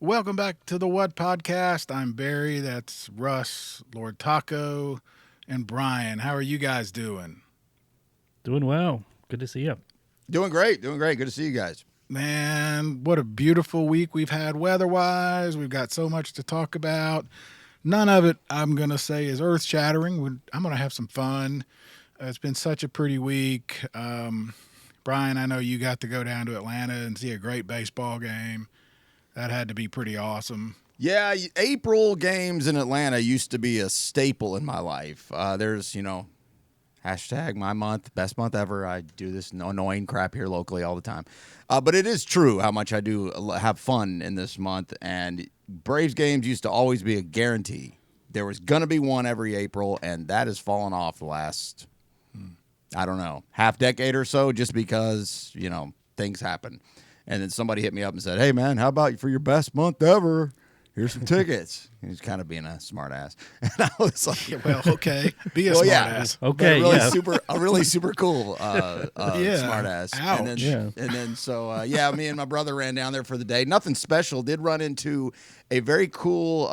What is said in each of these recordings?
Welcome back to the What Podcast. I'm Barry. That's Russ, Lord Taco, and Bryan. How are you guys doing? Doing well. Good to see you. Doing great. Doing great. Good to see you guys. Man, what a beautiful week we've had weather wise. We've got so much to talk about. None of it, I'm going to say, is earth shattering. I'm going to have some fun. It's been such a pretty week. Bryan, I know you got to go down to Atlanta and see a great baseball game. That had to be pretty awesome. Yeah, April games in Atlanta used to be a staple in my life. There's, hashtag my month, best month ever. I do this annoying crap here locally all the time. But it is true how much I do have fun in this month. And Braves games used to always be a guarantee. There was going to be one every April, and that has fallen off the last, I don't know, half decade or so just because, things happen. And then somebody hit me up and said, "Hey, man, how about for your best month ever? Here's some tickets." He was kind of being a smart ass. And I was like, well, okay. Be a smart ass. Okay, really yeah. a really super cool smart ass. Ouch. And then me and my brother ran down there for the day. Nothing special. Did run into a very cool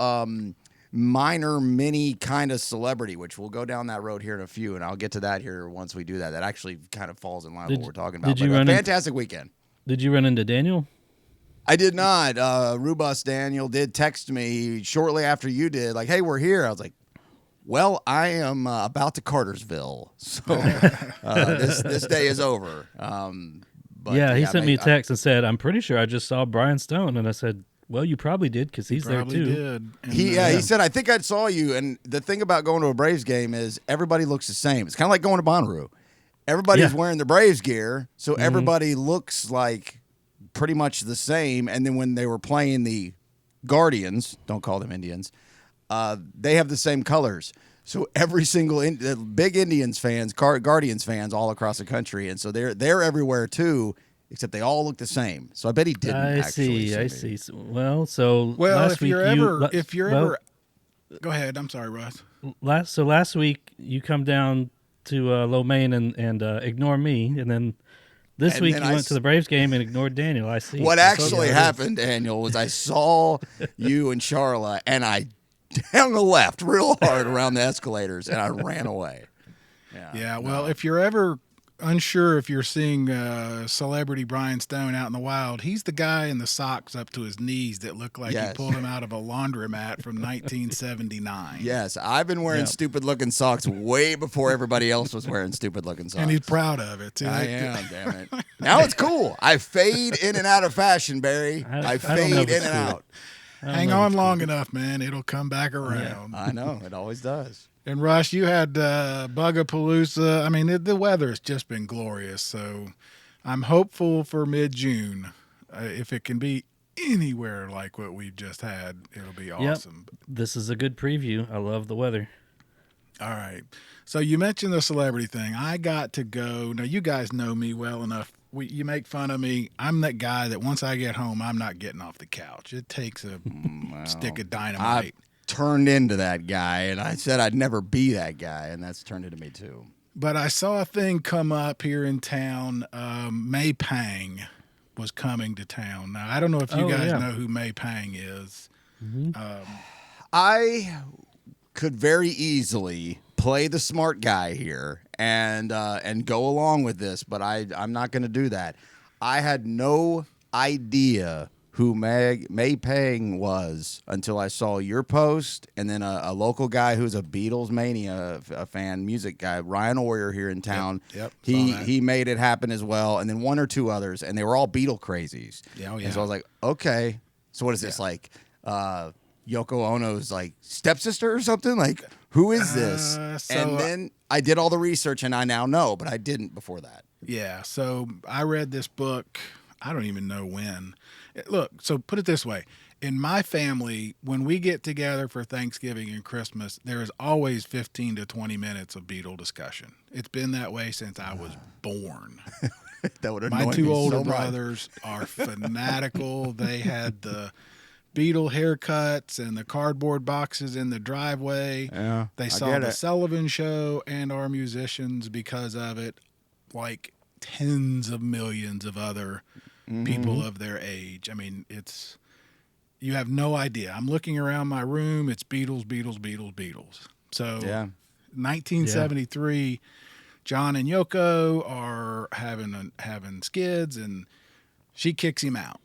minor mini kind of celebrity, which we'll go down that road here in a few, and I'll get to that here once we do that. That actually kind of falls in line with what we're talking about. Did you but run a fantastic weekend. Did you run into Daniel? I did not. Rubus Daniel did text me shortly after you did, like, "Hey, we're here." I was like, "Well, I am about to Cartersville, so this day is over." He sent me a text and said, "I'm pretty sure I just saw Brian Stone," and I said, "Well, you probably did because he's there too." Did. And, He said, "I think I saw you." And the thing about going to a Braves game is everybody looks the same. It's kind of like going to Bonnaroo. Everybody's wearing the Braves gear, so everybody looks like pretty much the same. And then when they were playing the Guardians, don't call them Indians, they have the same colors. So every single big Indians fans, Guardians fans all across the country, and so they're everywhere too, except they all look the same. So I bet he didn't. I actually see. Well, last if week you're ever, go ahead. I'm sorry, Russ. last week you come down to Low Main and ignore me, and then this week you went to the Braves game and ignored Daniel. I see. What actually happened, Daniel, was I saw you and Charla, and I hung a left real hard around the escalators, and I ran away. Well, if you're ever unsure if you're seeing celebrity Brian Stone out in the wild, he's the guy in the socks up to his knees that look like he pulled him out of a laundromat from 1979. Yes, I've been wearing stupid-looking socks way before everybody else was wearing stupid-looking socks. And he's proud of it, too. I am, damn it. Now it's cool. I fade in and out of fashion, Barry. I fade in and out. Hang on long enough, man. It'll come back around. I know. It always does. And Rush, you had Bugapalooza. I mean, the weather has just been glorious. So I'm hopeful for mid-June. If it can be anywhere like what we've just had, it'll be awesome. Yep. This is a good preview. I love the weather. All right. So you mentioned the celebrity thing. I got to go. Now, you guys know me well enough. You make fun of me. I'm that guy that once I get home, I'm not getting off the couch. It takes a stick of dynamite. Turned into that guy, and I said I'd never be that guy, and that's turned into me too. But I saw a thing come up here in town. May Pang was coming to town. Now, I don't know if you guys know who May Pang is. Mm-hmm. I could very easily play the smart guy here and go along with this, but I'm not going to do that. I had no idea who May Pang was until I saw your post, and then a local guy who's a Beatles mania fan, music guy, Ryan Oyer here in town. Yep. He made it happen as well, and then one or two others, and they were all Beatle crazies. Yeah, And so I was like, okay, so what is this like? Yoko Ono's like stepsister or something? Like, who is this? And then I did all the research, and I now know, but I didn't before that. Yeah, so I read this book, I don't even know when. Look, so put it this way. In my family, when we get together for Thanksgiving and Christmas, there is always 15 to 20 minutes of Beatle discussion. It's been that way since I was born. That would My annoy two me older so much. brothers are fanatical. They had the Beatle haircuts and the cardboard boxes in the driveway. Yeah, They I saw get the it. Sullivan Show and our musicians because of it, like tens of millions of other people of their age. I mean, you have no idea. I'm looking around my room. It's Beatles, Beatles, Beatles, Beatles. So, Yeah. 1973, John and Yoko are having skids, and she kicks him out.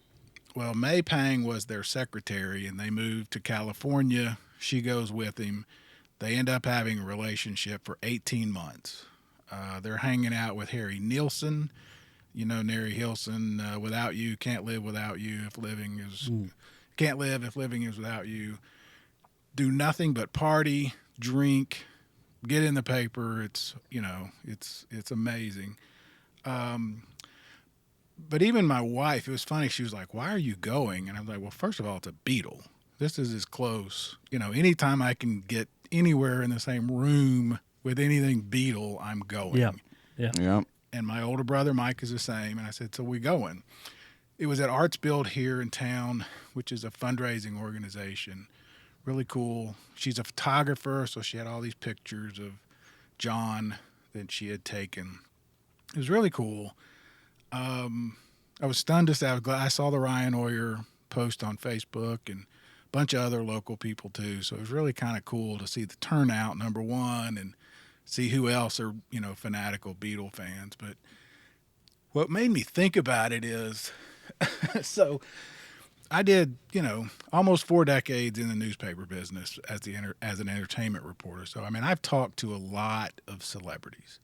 Well, May Pang was their secretary, and they moved to California. She goes with him. They end up having a relationship for 18 months. They're hanging out with Harry Nilsson. You know, Harry Nilsson, without you, can't live without you. If living is, can't live if living is without you. Do nothing but party, drink, get in the paper. It's, you know, it's amazing. But even my wife, it was funny. She was like, "Why are you going?" And I'm like, "Well, first of all, it's a Beatle. This is as close. You know, anytime I can get anywhere in the same room with anything Beatle, I'm going." Yeah. Yeah. Yeah. And my older brother Mike is the same. And I said, "So we going?" It was at Arts Build here in town, which is a fundraising organization. Really cool. She's a photographer, so she had all these pictures of John that she had taken. It was really cool. I was stunned to say I saw the Ryan Oyer post on Facebook and a bunch of other local people too. So it was really kind of cool to see the turnout, number one, and see who else are, you know, fanatical Beatle fans. But what made me think about it is, so I did, you know, almost 4 decades in the newspaper business as an entertainment reporter. So, I mean, I've talked to a lot of celebrities,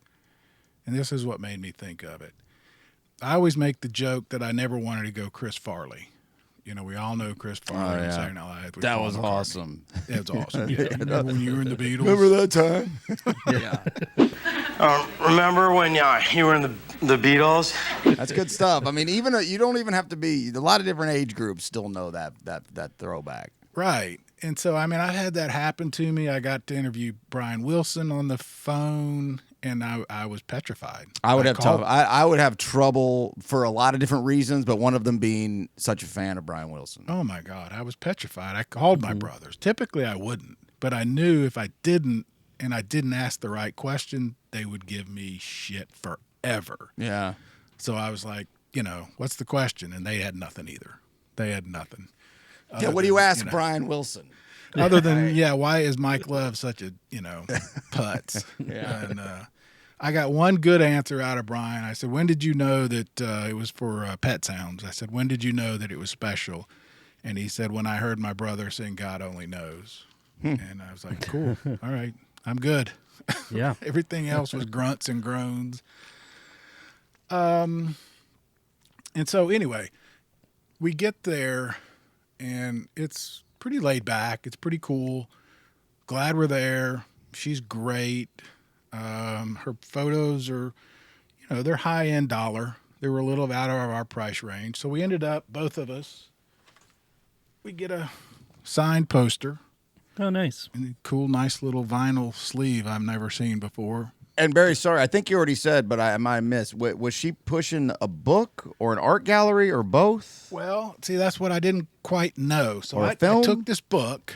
and this is what made me think of it. I always make the joke that I never wanted to go Chris Farley. You know, we all know Chris Farley on Saturday Night Live. with That Paul was McCartney. awesome. That was awesome. Yeah. Remember when you were in the Beatles? Remember that time? Yeah. Remember when you were in the Beatles? That's good stuff. I mean, even you don't even have to be. A lot of different age groups still know that throwback. Right. And so, I mean, I had that happen to me. I got to interview Brian Wilson on the phone, and I was petrified. I would have trouble for a lot of different reasons, but one of them being such a fan of Brian Wilson. Oh, my God. I was petrified. I called my brothers. Typically, I wouldn't. But I knew if I didn't, and I didn't ask the right question, they would give me shit forever. Yeah. So I was like, you know, what's the question? And they had nothing either. They had nothing. Yeah, what do you ask Brian Wilson? Other than, why is Mike Love such a, you know, putz? Yeah. And I got one good answer out of Brian. I said, when did you know that it was for Pet Sounds? I said, when did you know that it was special? And he said, when I heard my brother sing God Only Knows. And I was like, cool. All right. I'm good. Yeah. Everything else was grunts and groans. And so anyway, we get there, and it's pretty laid back. It's pretty cool. Glad we're there. She's great. Her photos are, you know, they're high-end dollar. They were a little out of our price range. So we ended up, both of us, we get a signed poster. Oh, nice. And a cool, nice little vinyl sleeve I've never seen before. And Barry, sorry, I think you already said, but I might miss. Was she pushing a book or an art gallery or both? Well, see, that's what I didn't quite know. So Or a I film? took this book,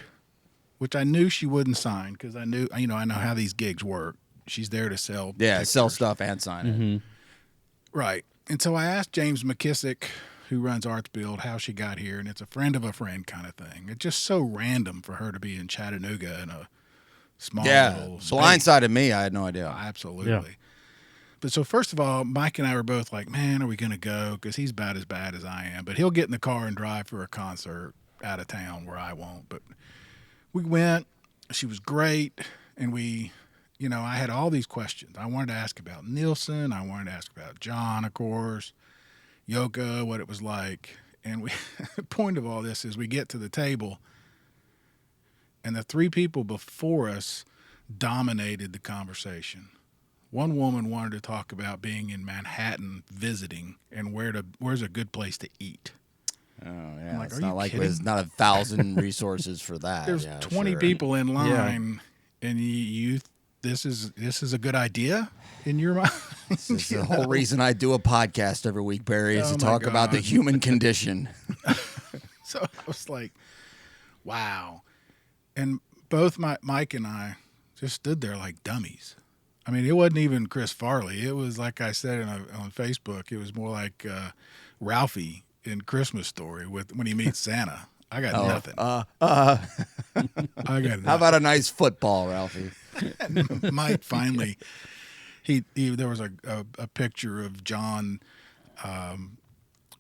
which I knew she wouldn't sign because I know how these gigs work. She's there to sell. Yeah, pictures. sell stuff and sign it. Right. And so I asked James McKissick, who runs Arts Build, how she got here, and it's a friend of a friend kind of thing. It's just so random for her to be in Chattanooga in a small little space. Blindsided me. I had no idea. Absolutely. Yeah. But so first of all, Mike and I were both like, man, are we going to go? Because he's about as bad as I am. But he'll get in the car and drive for a concert out of town where I won't. But we went. She was great. And we, you know, I had all these questions. I wanted to ask about Nilsson. I wanted to ask about John, of course. Yoko, what it was like. And the point of all this is we get to the table, and the 3 people before us dominated the conversation. One woman wanted to talk about being in Manhattan visiting and where's a good place to eat. Oh yeah, like, it's are not you like kidding? there's not 1,000 resources for that. There's Yeah, 20 sure. people in line, and you this is a good idea in your mind. This is the whole reason I do a podcast every week, Barry, is Oh, to my talk about the God. human condition. So I was like, wow. And both Mike and I just stood there like dummies. I mean, it wasn't even Chris Farley. It was, like I said on Facebook, it was more like Ralphie in Christmas Story when he meets Santa. I got nothing. I got nothing. How about a nice football, Ralphie? Mike finally, he there was a picture of John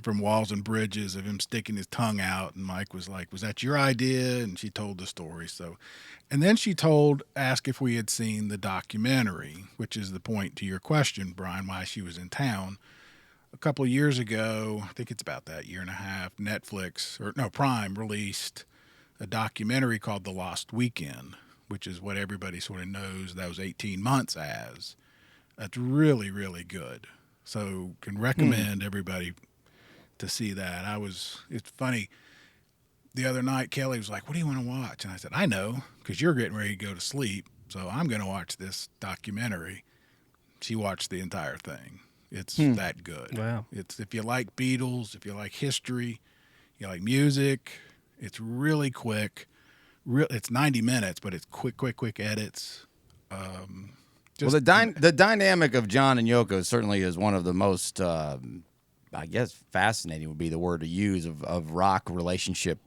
from Walls and Bridges of him sticking his tongue out, and Mike was like, "Was that your idea?" And she told the story. So, and then she asked if we had seen the documentary, which is the point to your question, Brian, why she was in town. A couple of years ago, I think it's about that year and a half, Prime released a documentary called The Lost Weekend, which is what everybody sort of knows those 18 months as. That's really, really good. So can recommend everybody to see that. It's funny. The other night, Kelly was like, "What do you want to watch?" And I said, "I know, because you're getting ready to go to sleep. So I'm going to watch this documentary." She watched the entire thing. It's that good. Wow. It's, if you like Beatles, if you like history, you like music, it's really quick. It's 90 minutes, but it's quick edits. The dynamic of John and Yoko certainly is one of the most, I guess, fascinating would be the word to use of rock relationship,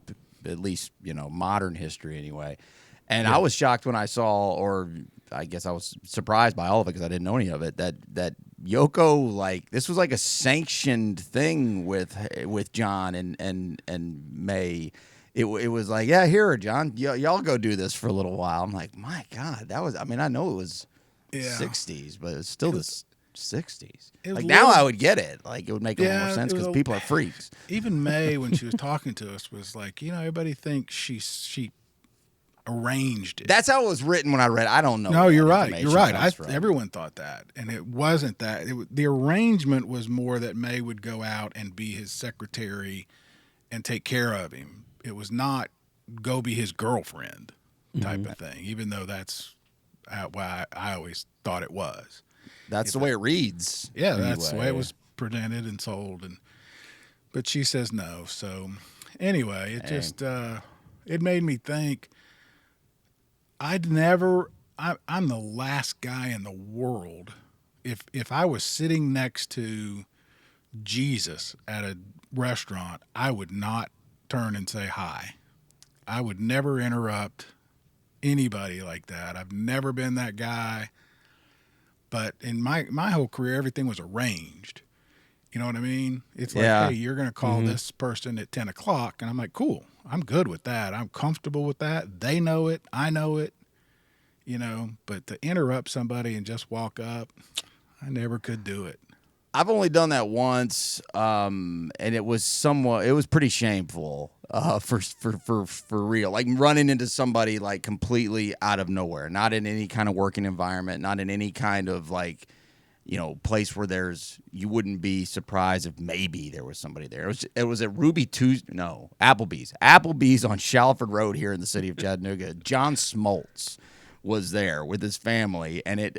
at least modern history anyway. And I was shocked when I saw, or I guess I was surprised by all of it because I didn't know any of it, that Yoko, like, this was like a sanctioned thing with John and May. It was like, yeah, here, John, y'all go do this for a little while. I'm like, my God, that was, I mean, I know it was 60s, but it's still the 60s. Like, now I would get it. Like, it would make a little more sense because people are freaks. Even May, when she was talking to us, was like, everybody thinks she arranged it. That's how it was written when I read it. I don't know. No, you're right. You're right. Everyone thought that. And it wasn't that. The arrangement was more that May would go out and be his secretary and take care of him. It was not go be his girlfriend type of thing, even though that's why I always thought it was. That's the way it reads. Yeah, anyway. That's the way it was presented and sold. But she says no. So anyway, it just it made me think. I'm the last guy in the world. If I was sitting next to Jesus at a restaurant, I would not turn and say hi. I would never interrupt anybody like that. I've never been that guy. But in my whole career, everything was arranged. You know what I mean? It's like, hey, you're going to call this person at 10 o'clock. And I'm like, cool. I'm good with that. I'm comfortable with that. They know it. I know it. But to interrupt somebody and just walk up, I never could do it. I've only done that once, and it was pretty shameful for real. Like running into somebody like completely out of nowhere, not in any kind of working environment, not in any kind of like, place where you wouldn't be surprised if maybe there was somebody there. It was at Applebee's on Shalford Road here in the city of Chattanooga. John Smoltz was there with his family, and it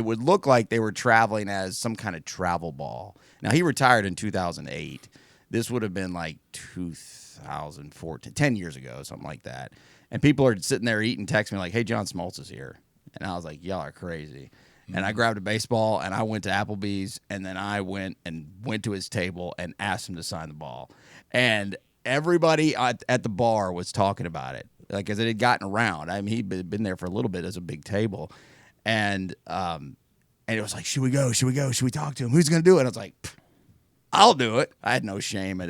would look like they were traveling as some kind of travel ball. Now, he retired in 2008. This would have been like 2014, 10 years ago, something like that. And people are sitting there eating, text me like, hey, John Smoltz is here. And I was like, y'all are crazy. And I grabbed a baseball, and I went to Applebee's, and then I went to his table and asked him to sign the ball. And everybody at the bar was talking about it. Like, as it had gotten around. I mean, he'd been there for a little bit as a big table. And it was like, should we go? Should we go? Should we talk to him? Who's going to do it? And I was like, I'll do it. I had no shame at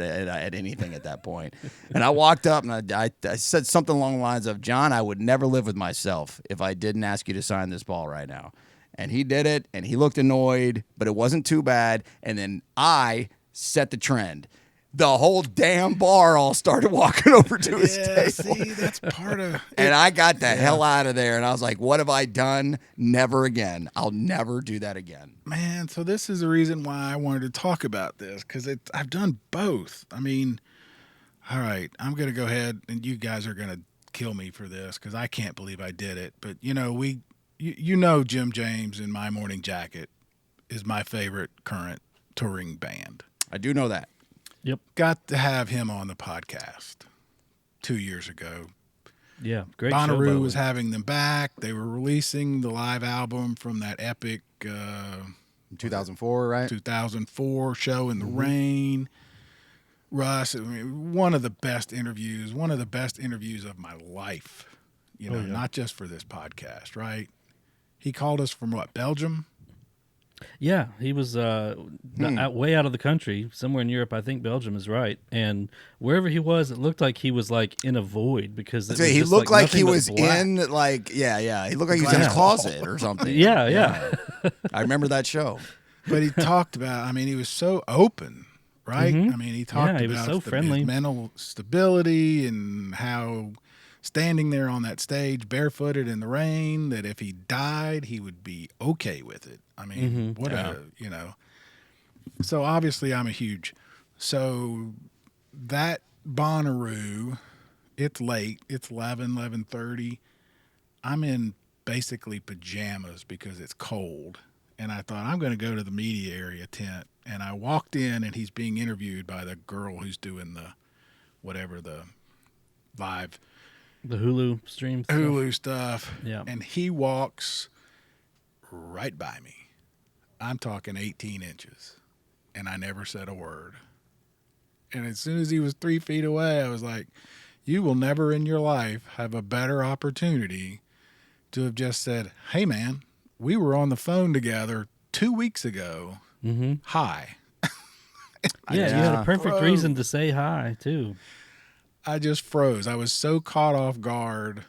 anything at that point. And I walked up, and I said something along the lines of, John, I would never live with myself if I didn't ask you to sign this ball right now. And he did it, and he looked annoyed, but it wasn't too bad. And then I set the trend. The whole damn bar all started walking over to his table. See, that's part of it. And I got the hell out of there, and I was like, what have I done? Never again. I'll never do that again. Man, so this is the reason why I wanted to talk about this, because I've done both. I mean, all right, I'm going to go ahead, and you guys are going to kill me for this, because I can't believe I did it. But, Jim James in My Morning Jacket is my favorite current touring band. I do know that. Yep. Got to have him on the podcast 2 years ago. Yeah, great show. Bonnaroo was having them back. They were releasing the live album from that epic 2004, right? 2004 show in the rain. Russ, I mean, one of the best interviews of my life. Not just for this podcast, right? He called us from what, Belgium? Yeah, he was way out of the country, somewhere in Europe. I think Belgium is right. And wherever he was, it looked like he was like in a void because it was he just, looked like he nothing but was black. in he looked like he was in a closet or something. Yeah. I remember that show. But he talked about, I mean, he was so open, right? Mhm. I mean, he talked he was about so friendly. his mental stability and how standing there on that stage barefooted in the rain, that if he died, he would be okay with it. I mean, So obviously I'm a huge. So that Bonnaroo, it's late. It's 11:30. I'm in basically pajamas because it's cold. And I thought, I'm going to go to the media area tent. And I walked in, and he's being interviewed by the girl who's doing the live The Hulu stream stuff. Hulu stuff. Yeah. And he walks right by me. I'm talking 18 inches. And I never said a word. And as soon as he was 3 feet away, I was like, you will never in your life have a better opportunity to have just said, hey, man, we were on the phone together 2 weeks ago. Mm-hmm. Hi. You had a perfect reason to say hi, too. I just froze. I was so caught off guard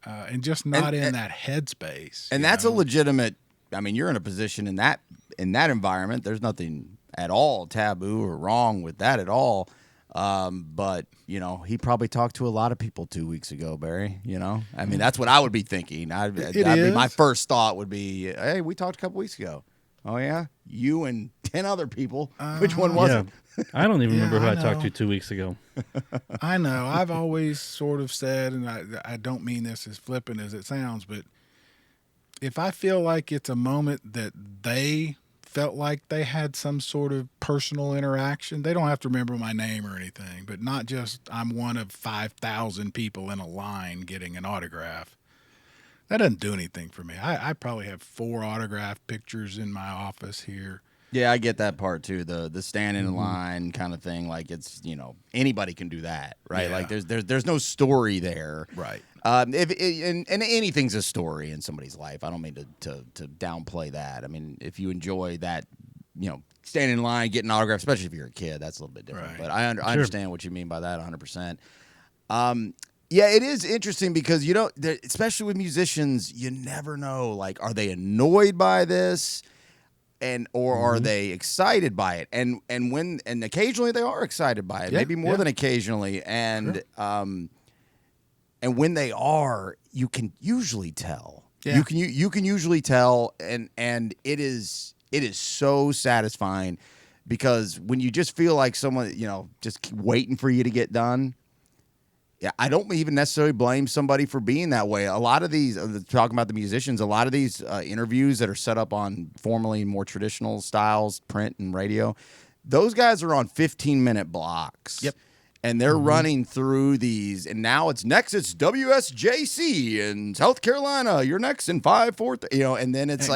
and just not in that headspace. And that's a legitimate, I mean, you're in a position in that environment. There's nothing at all taboo or wrong with that at all. But, he probably talked to a lot of people 2 weeks ago, Barry, I mean, that's what I would be thinking. My first thought would be, hey, we talked a couple weeks ago. Oh, yeah? You and 10 other people. Which one was it? I don't even remember who I talked to 2 weeks ago. I know. I've always sort of said, and I don't mean this as flippant as it sounds, but if I feel like it's a moment that they felt like they had some sort of personal interaction, they don't have to remember my name or anything, but not just I'm one of 5,000 people in a line getting an autograph. That doesn't do anything for me. I probably have 4 autograph pictures in my office here. Yeah, I get that part too. The standing in line kind of thing. Like it's anybody can do that, right? Yeah. Like there's no story there, Right. And anything's a story in somebody's life. I don't mean to downplay that. I mean, if you enjoy that, standing in line, getting autographs, especially if you're a kid, that's a little bit different. Right. But I understand what you mean by that 100%. Yeah, it is interesting because especially with musicians, you never know. Like, are they annoyed by this? Or are they excited by it? And occasionally they are excited by it, maybe more than occasionally. And and when they are, you can usually tell. Yeah. You can usually tell, and it is so satisfying because when you just feel like someone just keep waiting for you to get done. Yeah, I don't even necessarily blame somebody for being that way. A lot of these, talking about the musicians, a lot of these interviews that are set up on formerly more traditional styles, print and radio, those guys are on 15-minute blocks. Yep. And they're running through these, and now it's WSJC in South Carolina. You're next in 5, 4, and then it's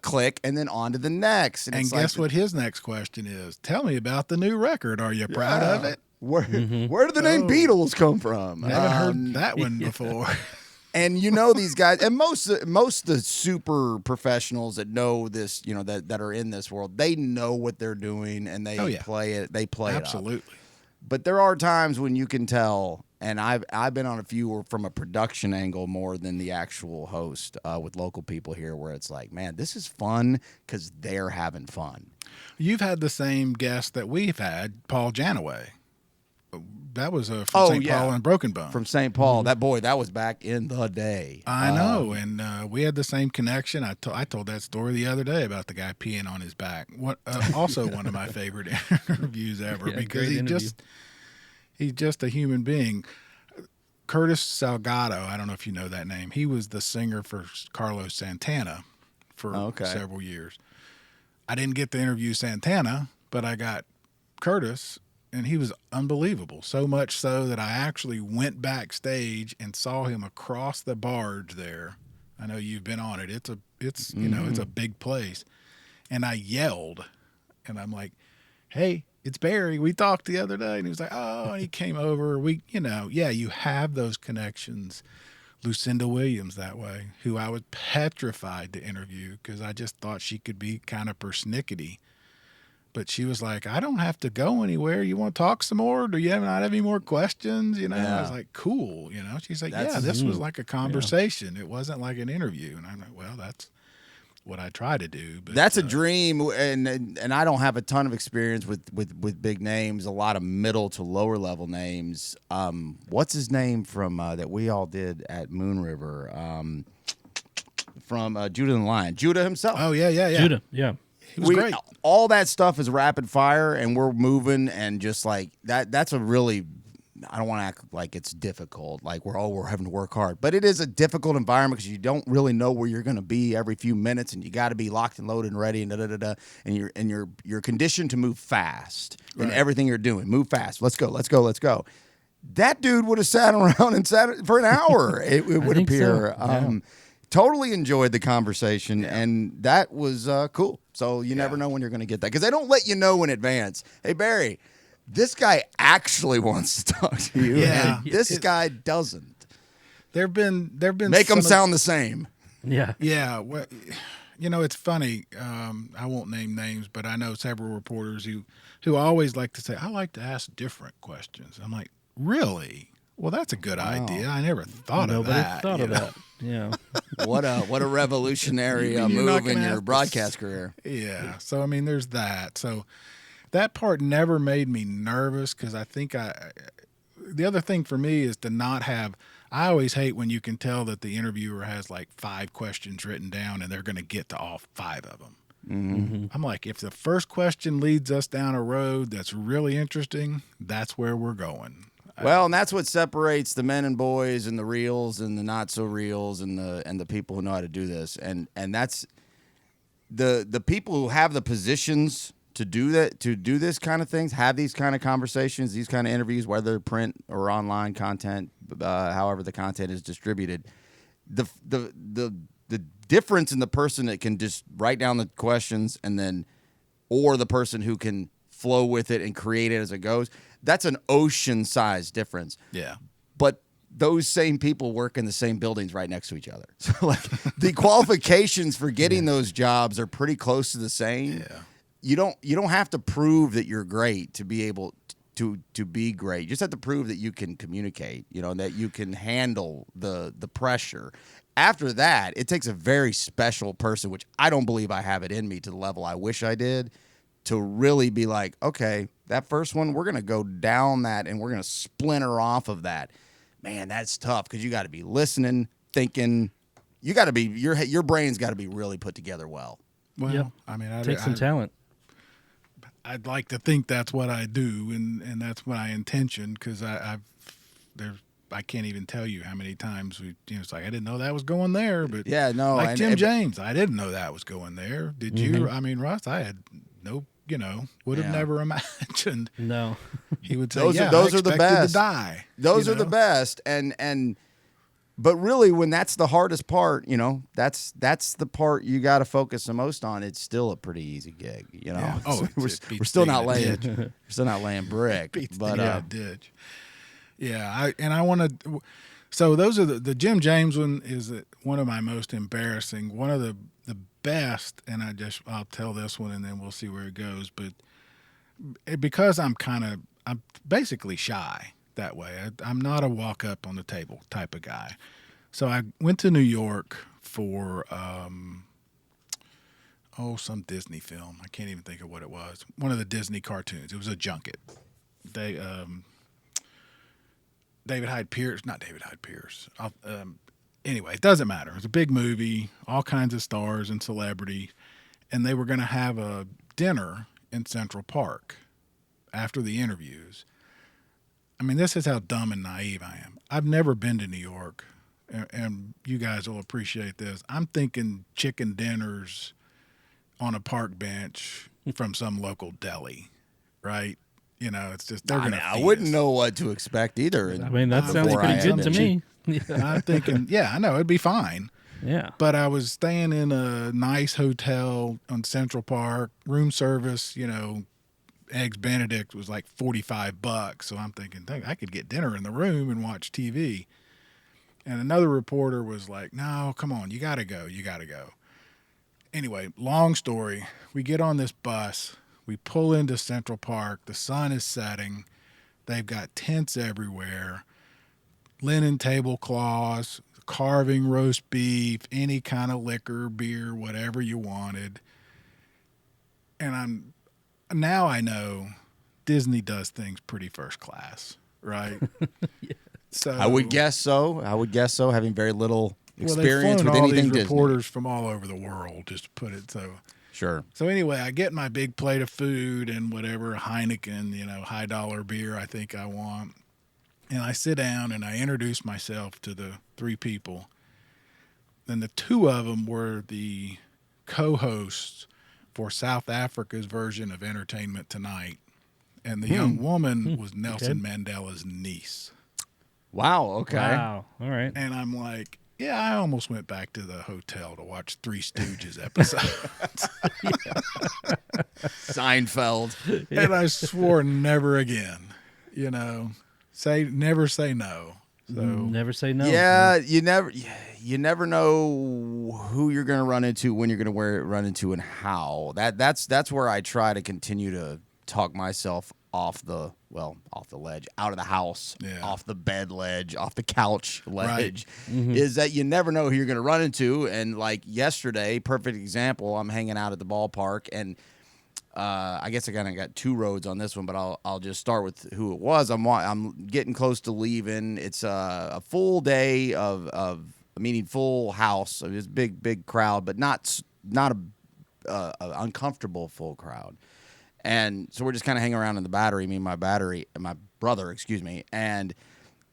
click, and then on to the next. And guess what his next question is? Tell me about the new record. Are you proud of it? Where did the name Beatles come from? Haven't heard that one before. And these guys, and most of the super professionals that know this, that are in this world, they know what they're doing and they play it. They play Absolutely. it up. But there are times when you can tell, and I've been on a few from a production angle more than the actual host with local people here, where it's like, man, this is fun because they're having fun. You've had the same guest that we've had, Paul Janaway. That was from St. Paul and Broken Bone. From St. Paul. That was back in the day. I know, and we had the same connection. I told that story the other day about the guy peeing on his back. Also one of my favorite interviews ever because he's just a human being. Curtis Salgado, I don't know if you know that name. He was the singer for Carlos Santana for several years. I didn't get to interview Santana, but I got Curtis. And he was unbelievable, so much so that I actually went backstage and saw him across the barge there. I know you've been on it. It's a big place. And I yelled, and I'm like, "Hey, it's Barry. We talked the other day, and he was like, oh, and he came over. You have those connections. Lucinda Williams that way, who I was petrified to interview because I just thought she could be kind of persnickety. But she was like, I don't have to go anywhere. You want to talk some more? Do you not have any more questions? I was like, cool. She's like, this was like a conversation. It wasn't like an interview. And I'm like, well, that's what I try to do. But that's a dream, and I don't have a ton of experience with big names, a lot of middle to lower level names. What's his name from that we all did at Moon River? From Judah and the Lion. Judah himself. Oh, yeah. Judah, yeah. He was great. All that stuff is rapid fire, and we're moving, and just like that. That's a really. I don't want to act like it's difficult, like we're having to work hard, but it is a difficult environment because you don't really know where you're going to be every few minutes, and you got to be locked and loaded and ready, and you're conditioned to move fast in everything you're doing. Move fast. Let's go. That dude would have sat around and sat for an hour. It would appear. So. Yeah. Totally enjoyed the conversation, and that was cool. So you never know when you're going to get that because they don't let you know in advance. Hey, Barry, this guy actually wants to talk to you, and this guy doesn't. There've been make them sound the same. Yeah. Well, it's funny. I won't name names, but I know several reporters who always like to say, I like to ask different questions. I'm like, really? Well, that's a good idea. I never thought of that. Nobody thought of that. Yeah. What a revolutionary move in your broadcast career. Yeah. So, there's that. So that part never made me nervous because I think the other thing for me is to not have – I always hate when you can tell that the interviewer has like 5 questions written down and they're going to get to all 5 of them. Mm-hmm. I'm like, if the first question leads us down a road that's really interesting, that's where we're going. Well, and that's what separates the men and boys and the reals and the not so reals and the people who know how to do this. And that's the people who have the positions to do that, to do this kind of things, have these kind of conversations, these kind of interviews, whether print or online content, however the content is distributed. The difference in the person that can just write down the questions or the person who can flow with it and create it as it goes. That's an ocean-sized difference. Yeah. But those same people work in the same buildings right next to each other. So, like, the qualifications for getting those jobs are pretty close to the same. Yeah. You don't have to prove that you're great to be able to be great. You just have to prove that you can communicate, that you can handle the pressure. After that, it takes a very special person, which I don't believe I have it in me to the level I wish I did, to really be like, okay, that first one, we're going to go down that and we're going to splinter off of that. Man, that's tough because you got to be listening, thinking. You got to be, your brain's got to be really put together well. Well, yep. Takes some talent. I'd like to think that's what I do, and that's my intention because I can't even tell you how many times it's like I didn't know that was going there, but like Jim James, I didn't know that was going there. Did you? Russ, I had no. Would have never imagined. No, he would say, those are the best. To die. Those are the best, but really, when that's the hardest part, that's the part you got to focus the most on. It's still a pretty easy gig, Yeah. Oh, we're still not laying brick, but ditch. Yeah, I want to. So those are the Jim James one is one of my most embarrassing. One of the best, and I'll tell this one and then we'll see where it goes. But because I'm basically shy that way. I'm not a walk up on the table type of guy. So I went to New York for some Disney film. I can't even think of what it was. One of the Disney cartoons. It was a junket. They David Hyde Pierce. Anyway, it doesn't matter. It was a big movie, all kinds of stars and celebrity, and they were going to have a dinner in Central Park after the interviews. This is how dumb and naive I am. I've never been to New York, and you guys will appreciate this. I'm thinking chicken dinners on a park bench from some local deli, right? It's just they're going to. I wouldn't know what to expect either. That sounds pretty good to me. I'm thinking, I know it'd be fine. Yeah. But I was staying in a nice hotel on Central Park, room service, eggs Benedict was like $45. So I'm thinking, "Dang, I could get dinner in the room and watch TV." And another reporter was like, "No, come on, you got to go. You got to go." Anyway, long story. We get on this bus. We pull into Central Park. The sun is setting. They've got tents everywhere, linen tablecloths, carving roast beef, any kind of liquor, beer, whatever you wanted. And now I know Disney does things pretty first class, right? Yeah. So I would guess so. I would guess so, having very little well, they've experience flown with all anything these Disney. reporters from all over the world, just to put it so. Sure. So anyway, I get my big plate of food and whatever Heineken, high dollar beer I think I want. And I sit down and I introduce myself to the three people. Then the two of them were the co-hosts for South Africa's version of Entertainment Tonight. And the young woman was Nelson Mandela's niece. Wow. Okay. Wow. All right. And I'm like, yeah, I almost went back to the hotel to watch Three Stooges episodes. Seinfeld. And I swore never again, never say no. So Never say no. Yeah, you never know who you're going to run into, when you're going to run into, and how. That's where I try to continue to talk myself off the ledge, out of the house, off the bed ledge, off the couch ledge, is that you never know who you're going to run into. And like yesterday, perfect example, I'm hanging out at the ballpark, and I guess I kind of got two roads on this one, but I'll just start with who it was. I'm getting close to leaving. It's a full day of meaning full house. It's big crowd, but not a uncomfortable full crowd. And so we're just kind of hanging around in the Battery, my brother, and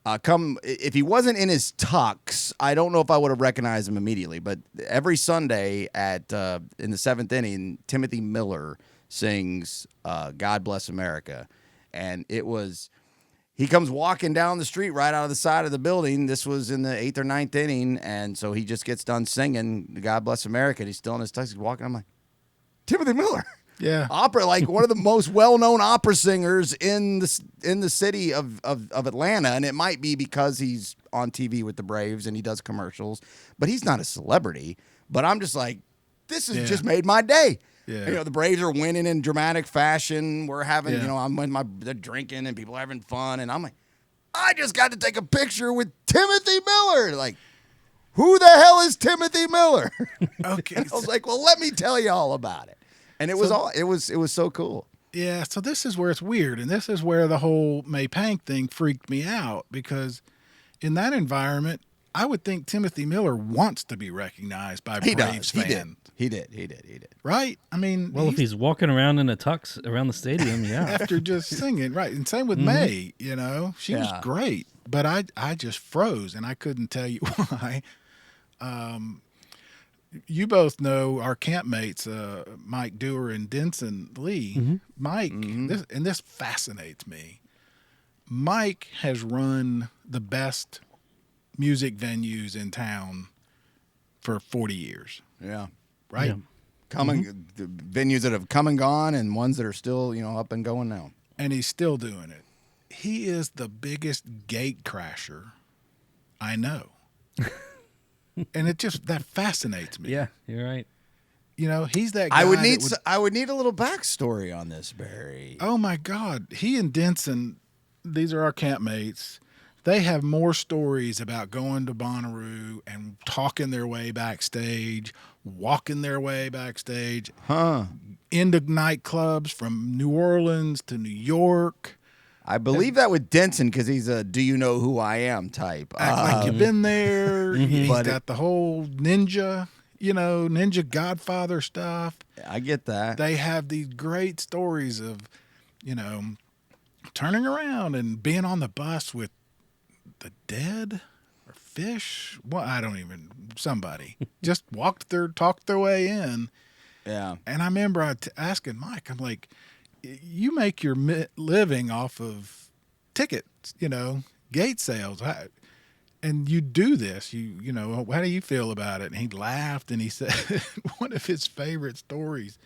if he wasn't in his tux, I don't know if I would have recognized him immediately. But every Sunday in the seventh inning, Timothy Miller sings "God Bless America," and he comes walking down the street right out of the side of the building. This was in the 8th or 9th inning, and so he just gets done singing "God Bless America," and he's still in his tux. He's walking. I'm like, Timothy Miller. yeah, Opera, like one of the most well-known opera singers in the city of Atlanta, and it might be because he's on TV with the Braves and he does commercials, but he's not a celebrity. But I'm just like, this has just made my day. Yeah. The Braves are winning in dramatic fashion. We're having, I'm with they're drinking and people are having fun, and I'm like, I just got to take a picture with Timothy Miller. Like, who the hell is Timothy Miller? Okay. And I was like, well, let me tell you all about it. And it was so cool. Yeah, so this is where it's weird, and this is where the whole May Pank thing freaked me out, because in that environment, I would think Timothy Miller wants to be recognized by Braves fans. He did. Right? I mean, Well, if he's walking around in a tux around the stadium, yeah. after just singing, right? And same with May, she was great, but I just froze, and I couldn't tell you why. You both know our campmates, Mike Dewar and Denson Lee. Mike, this fascinates me. Mike has run the best music venues in town for 40 years. Yeah. Right? Yeah. The venues that have come and gone, and ones that are still, up and going now. And he's still doing it. He is the biggest gate crasher I know. And that fascinates me. Yeah, you're right. He's that guy. I would need a little backstory on this, Barry. Oh my God. He and Denson, these are our campmates. They have more stories about going to Bonnaroo and talking their way backstage, walking their way backstage, into nightclubs from New Orleans to New York. I believe that with Denson, because he's a "Do you know who I am" type. Act like you've been there. He's got the whole ninja Godfather stuff. I get that. They have these great stories of, turning around and being on the bus with the dead or fish. Well, I don't even, somebody just talked their way in. Yeah. And I remember asking Mike, I'm like, you make your living off of tickets, gate sales. And you do this, how do you feel about it? And he laughed and he said, one of his favorite stories,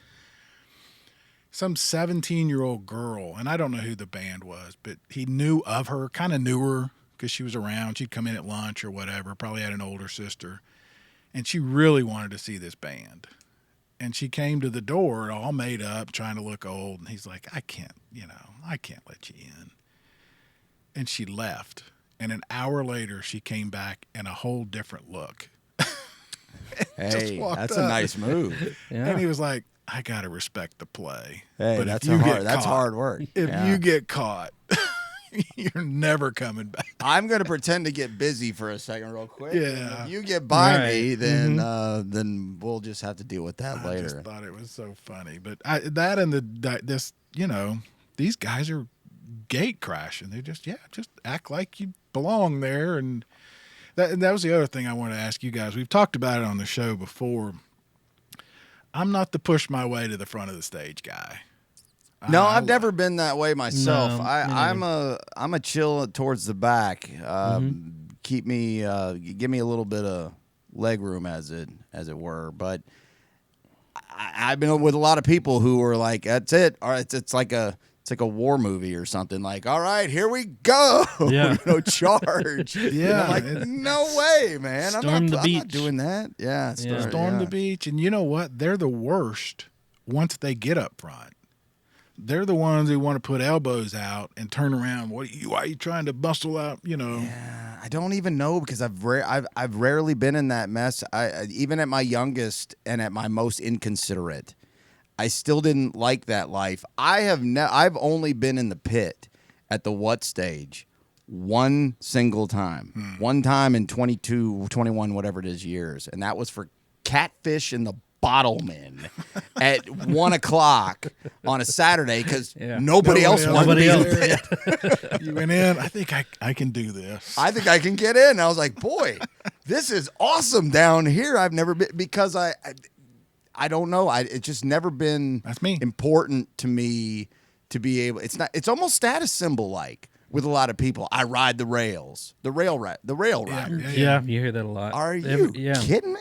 some 17-year-old girl, and I don't know who the band was, but he knew of her, kind of knew her because she was around. She'd come in at lunch or whatever, probably had an older sister, and she really wanted to see this band. And she came to the door all made up, trying to look old, and he's like, I can't let you in. And she left. And an hour later, she came back in a whole different look. Hey, walked that's up. a nice move. Yeah. And he was like, I got to respect the play. Hey, but that's if you that's hard work. If Yeah. you get caught, you're never coming back. I'm gonna pretend to get busy for a second, real quick. Yeah. And if you get by me, Right. then we'll just have to deal with that I later. just thought it was so funny. But these guys are gate crashing. They just act like you belong there. And that was the other thing I wanted to ask you guys. We've talked about it on the show before. I'm not the push my way to the front of the stage guy. No, I've never been that way myself. No, I'm a chill towards the back. Keep me, give me a little bit of leg room, as it were. But I've been with a lot of people who are like, "That's it," or it's like a war movie or something. Like, all right, here we go. Yeah. Charge. Yeah, And I'm like, no way, man. Storm I'm the not beach. doing that. Yeah, Storm the beach. And you know what? They're the worst once they get up front. They're the ones who want to put elbows out and turn around. Why are you trying to bustle out? Yeah, I don't even know because I've rarely been in that mess. Even at my youngest and at my most inconsiderate, I still didn't like that life. I've only been in the pit at the what stage one single time. One time in 22, 21, whatever it is years, and that was for Catfish and the Bottlemen at 1:00 on a Saturday because nobody else wanted to be in the pit. You went in. I think I can do this. I think I can get in. I was like, boy, this is awesome down here. I've never been because I don't know. It's just never been That's me. important to me to be able. It's almost status symbol like with a lot of people. I ride the rails, the rail rider. Yeah, you hear that a lot. Are you kidding me?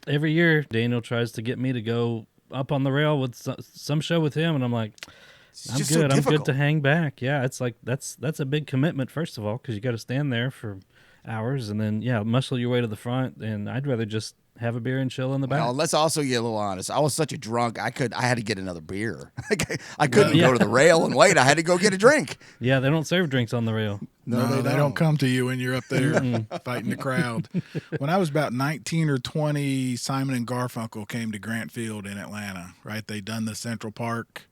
Every year, Daniel tries to get me to go up on the rail with some show with him, and I'm like, I'm just so good. I'm good difficult. to hang back. Yeah, it's like that's a big commitment, first of all, because you got to stand there for hours, and then muscle your way to the front. And I'd rather just have a beer and chill in the back. Well, let's also get a little honest. I was such a drunk. I had to get another beer. I couldn't go to the rail and wait. I had to go get a drink. Yeah, they don't serve drinks on the rail. No, they don't come to you when you're up there fighting the crowd. When I was about 19 or 20, Simon and Garfunkel came to Grant Field in Atlanta, right? They'd done the Central Park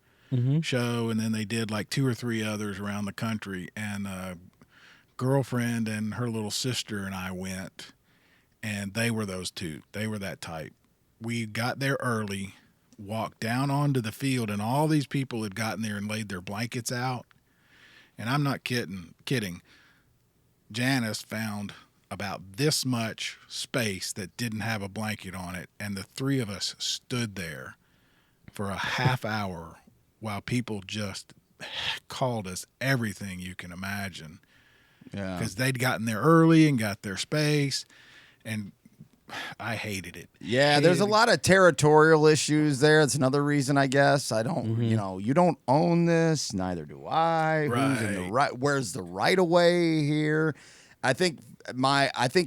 show, and then they did like 2 or 3 others around the country. And a girlfriend and her little sister and I went, and they were those two. They were that type. We got there early, walked down onto the field, and all these people had gotten there and laid their blankets out. And I'm not kidding. Janice found about this much space that didn't have a blanket on it, and the 3 of us stood there for a half hour while people just called us everything you can imagine. Yeah. Because they'd gotten there early and got their space, and I hated it. Yeah, there's a lot of territorial issues there. That's another reason, I guess. I don't, you don't own this. Neither do I. Who's in the right? Where's the right of way here? I think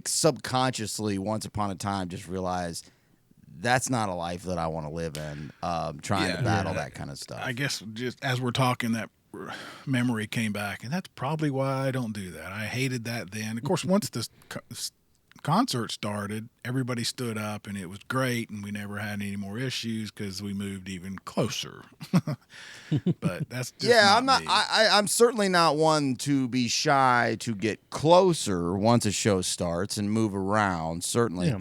subconsciously, once upon a time, just realized that's not a life that I want to live in. Trying to battle that kind of stuff. I guess just as we're talking, that memory came back, and that's probably why I don't do that. I hated that then. Of course, once this concert started, everybody stood up, and it was great, and we never had any more issues because we moved even closer. But that's just I'm not. me. I'm certainly not one to be shy to get closer once a show starts and move around. Certainly,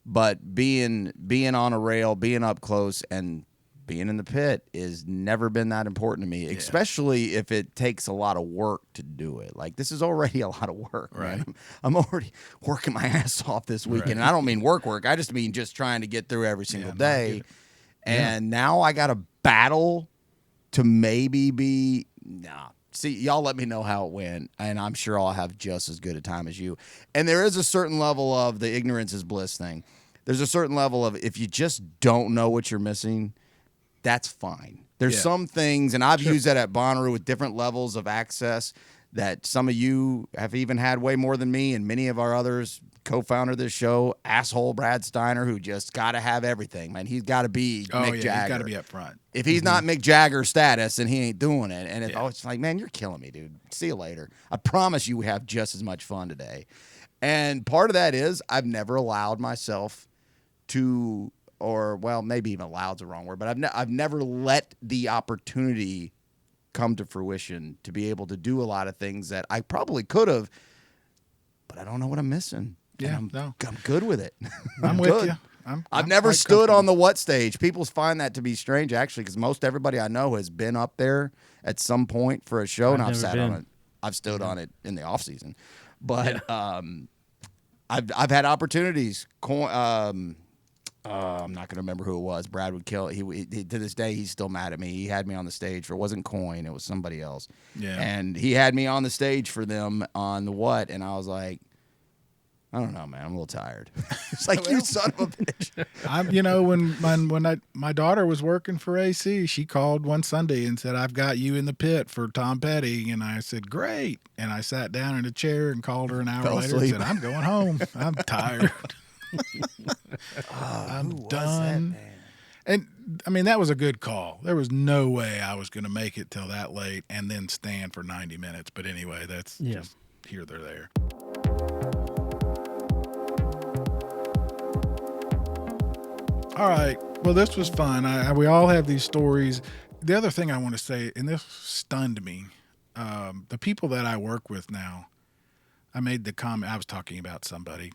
but being on a rail, being up close, and being in the pit has never been that important to me, especially if it takes a lot of work to do it. Like, this is already a lot of work, Right? man. I'm already working my ass off this weekend. And I don't mean work. I just mean just trying to get through every single day. And now I got to battle to maybe be See, y'all let me know how it went, and I'm sure I'll have just as good a time as you. And there is a certain level of the ignorance is bliss thing. There's a certain level of if you just don't know what you're missing, that's fine. There's Yeah. some things, and I've used that at Bonnaroo with different levels of access that some of you have even had way more than me, and many of our others, co-founder of this show, asshole Brad Steiner, who just got to have everything, man. He's got to be Mick He's Jagger. got to be up front. If he's not Mick Jagger status, then he ain't doing it. And Yeah. it's like, man, you're killing me, dude. See you later. I promise you we have just as much fun today. And part of that is I've never allowed myself to, or well, maybe even allowed's the wrong word, but I've never let the opportunity come to fruition to be able to do a lot of things that I probably could have, but I don't know what I'm missing. Yeah, And no. I'm good with it. I'm with good. you. I've I'm never quite stood on comfortable. the what stage. People find that to be strange, actually, because most everybody I know has been up there at some point for a show, and I've I've never sat on been. it. I've stood on it in the off season, but I've had opportunities. I'm not going to remember who it was. Brad would kill. He to this day he's still mad at me. He had me on the stage for, it wasn't Coin, it was somebody else. Yeah. And he had me on the stage for them on the what, and I was like, I don't know, man. I'm a little tired. It's like, you son of a bitch. When my daughter was working for AC, she called one Sunday and said, "I've got you in the pit for Tom Petty," and I said, "Great." And I sat down in a chair and called her an hour Fell later asleep. and said, "I'm going home. I'm tired. I'm done." And I mean, that was a good call. There was no way I was going to make it till that late and then stand for 90 minutes. But anyway, that's just here, there. All right. Well, this was fun. We all have these stories. The other thing I want to say, and this stunned me, the people that I work with now, I made the comment, I was talking about somebody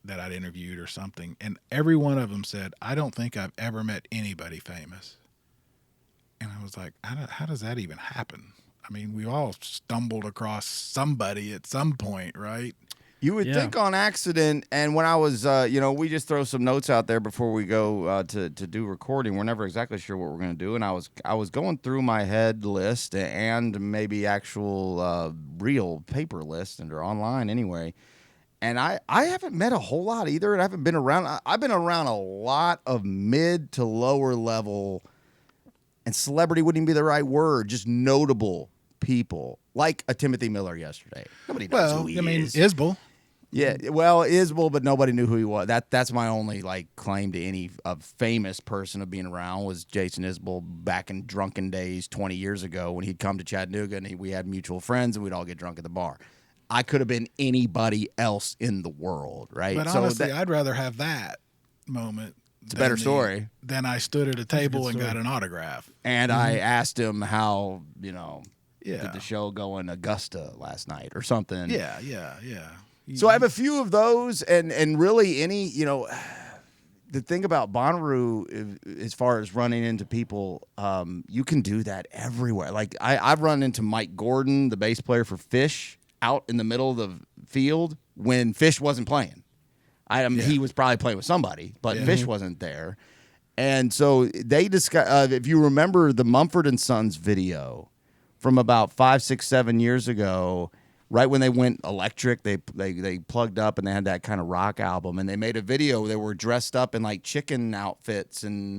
that I'd interviewed or something, and every one of them said, "I don't think I've ever met anybody famous." And I was like, how does that even happen? I mean, we all stumbled across somebody at some point, right? You would think on accident, and when I was, we just throw some notes out there before we go to do recording. We're never exactly sure what we're going to do, and I was going through my head list and maybe actual real paper list and or online anyway. And I haven't met a whole lot either, and I haven't been around. I've been around a lot of mid to lower level, and celebrity wouldn't even be the right word, just notable people, like a Timothy Miller yesterday. Nobody knows who he is. Isbell. Yeah, well, Isbell, but nobody knew who he was. That's my only claim to any famous person of being around was Jason Isbell back in drunken days 20 years ago when he'd come to Chattanooga and we had mutual friends and we'd all get drunk at the bar. I could have been anybody else in the world, right? But honestly, I'd rather have that moment. It's a better story. Than I stood at a table and got an autograph. And I asked him how, did Yeah. the show go in Augusta last night or something. Yeah. So I have a few of those, and really any, the thing about Bonnaroo, as far as running into people, you can do that everywhere. Like I've run into Mike Gordon, the bass player for Fish, out in the middle of the field when Fish wasn't playing. He was probably playing with somebody, but Fish wasn't there. And so they discuss. If you remember the Mumford and Sons video from about 5, 6, 7 years ago. Right when they went electric, they plugged up and they had that kind of rock album, and they made a video. They were dressed up in like chicken outfits and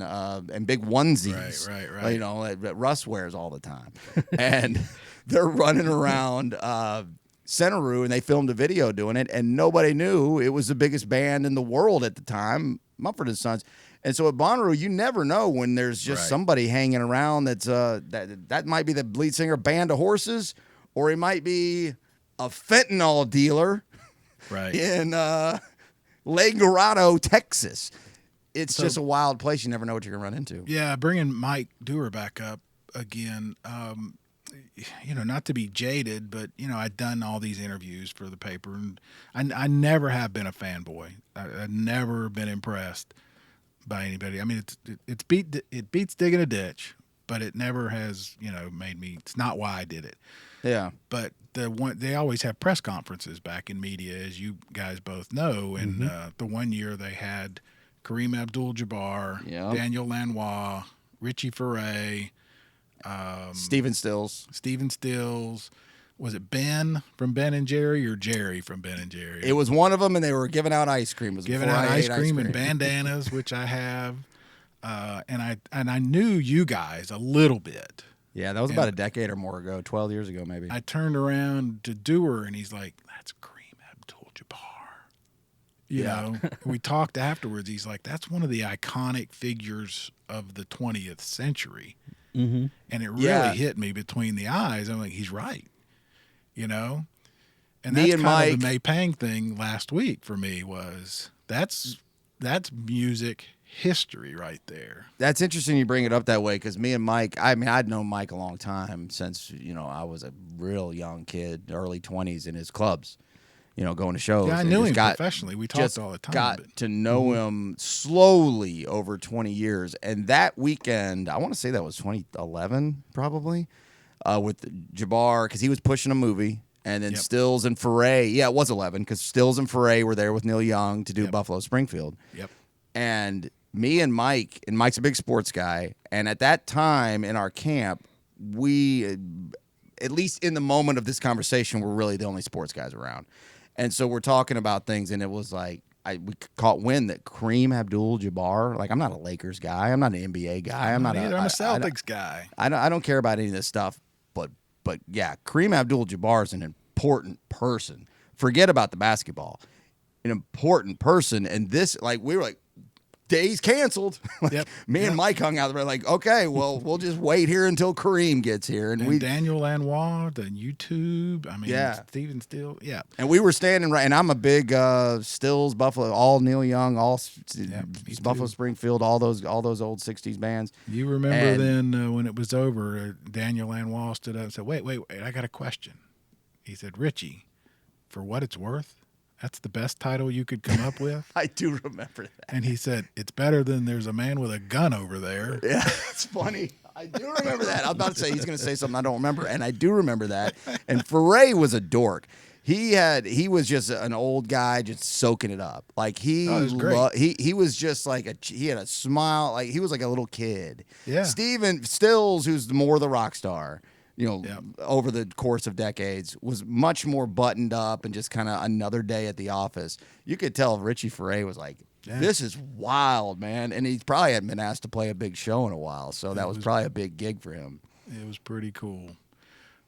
big onesies, right. That Russ wears all the time, and they're running around Centeroo, and they filmed a video doing it, and nobody knew it was the biggest band in the world at the time, Mumford and Sons. And so at Bonnaroo, you never know when there's just somebody hanging around that's that might be the lead singer of Band of Horses, or it might be a fentanyl dealer in Lake Dorado, Texas. It's just a wild place. You never know what you're going to run into. Yeah, bringing Mike Dewar back up again, not to be jaded, but, I'd done all these interviews for the paper, and I never have been a fanboy. I've never been impressed by anybody. I mean, it beats digging a ditch, but it never has, made me. It's not why I did it. Yeah. But they always have press conferences back in media, as you guys both know. And the one year they had Kareem Abdul-Jabbar, Daniel Lanois, Richie Furay, Stephen Stills. Was it Ben from Ben and Jerry or Jerry from Ben and Jerry? It was one of them, and they were giving out ice cream. Giving out ice cream and bandanas, which I have. and I knew you guys a little bit. Yeah, that was about a decade or more ago, 12 years ago maybe. I turned around to Dewar, and he's like, "That's Kareem Abdul-Jabbar." You know, we talked afterwards. He's like, "That's one of the iconic figures of the 20th century," and it really hit me between the eyes. I'm like, "He's right," you know. And Me that's and kind Mike, of the May Pang thing last week for me was that's music history right there. that's interesting you bring it up that way because me and Mike, I mean, I'd known Mike a long time since, you know, I was a real young kid, early 20s in his clubs, you know, going to shows. Yeah, I and knew just him got- professionally. We just talked all the time. got but- to know him slowly over 20 years. And that weekend, I want to say that was 2011 probably, with Jabbar, because he was pushing a movie. And then Stills and Foray. Yeah, it was 11 because Stills and Foray were there with Neil Young to do Buffalo Springfield. Yep. And me and Mike's a big sports guy. And at that time in our camp, we, at least in the moment of this conversation, were really the only sports guys around. And so we're talking about things, and it was like, we caught wind that Kareem Abdul-Jabbar, like, I'm not a Lakers guy. I'm not an NBA guy. I'm not either. I'm a I Celtics guy. don't care about any of this stuff. But yeah, Kareem Abdul-Jabbar is an important person. Forget about the basketball. An important person. And this, like, we were like, day's canceled. Like, me and Mike hung out there like, okay, well, we'll just wait here until Kareem gets here. And Daniel Lanois, the YouTube. I mean, Steven Still. Yeah. And we were standing right, and I'm a big Stills, Buffalo, all Neil Young, all Buffalo Springfield, all those old 60s bands. You remember then when it was over, Daniel Lanois stood up and said, wait, I got a question. He said, Richie, for what it's worth, that's the best title you could come up with? I do remember that. And he said, it's better than there's a man with a gun over there. Yeah, it's funny. I do remember that. I was about to say he's going to say something I don't remember, and I do remember that. And Foray was a dork. He was just an old guy just soaking it up. Like he was just like he had a smile, like he was like a little kid. Yeah. Steven Stills, who's more the rock star, you know, over the course of decades, was much more buttoned up and just kind of another day at the office. You could tell Richie Foray was like, this is wild, man. And he probably hadn't been asked to play a big show in a while, so that was probably a big gig for him. It was pretty cool.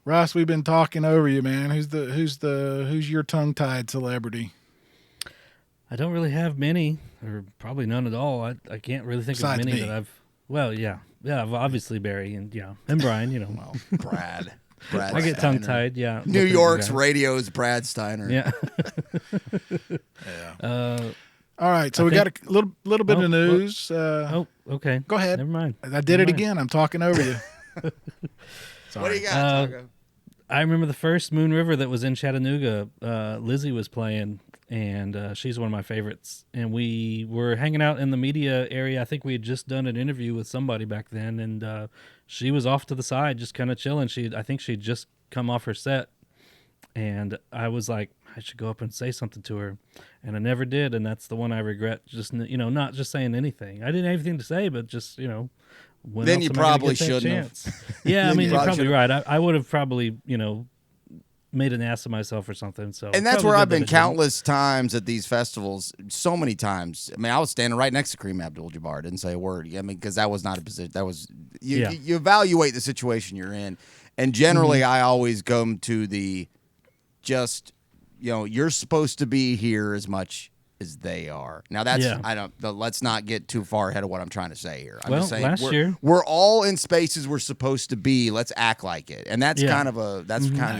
Ross, we've been talking over you, man. Who's your tongue-tied celebrity? I don't really have many, or probably none at all. I can't really think Besides of many me. that I've. Well, yeah, obviously Barry and Brian. You know, Well, Brad I get Steiner. tongue tied. Yeah, New with the York's guy. radio's Brad Steiner. Yeah. All right, so we got a little bit of news. Okay. Go ahead. Never mind. I did it again. I'm talking over you. What do you got, Taco? I remember the first Moon River that was in Chattanooga. Lizzie was playing, and she's one of my favorites. And we were hanging out in the media area. I think we had just done an interview with somebody back then, and she was off to the side, just kind of chilling. I think she'd just come off her set, and I was like, I should go up and say something to her, and I never did. And that's the one I regret. Just not just saying anything. I didn't have anything to say, but just when Then else you am I gonna probably get that shouldn't have. chance? Yeah, I Then mean, you you're probably probably right. I would have probably, made an ass of myself or something. So, And that's probably where good I've that been I didn't. countless times at these festivals, so many times. I mean, I was standing right next to Kareem Abdul-Jabbar, didn't say a word. I mean, because that was not a position. That was you evaluate the situation you're in, and generally, I always come to the just, you're supposed to be here as much as they are. Now that's let's not get too far ahead of what I'm trying to say here. I'm just saying last year we're all in spaces we're supposed to be. Let's act like it, and that's kind of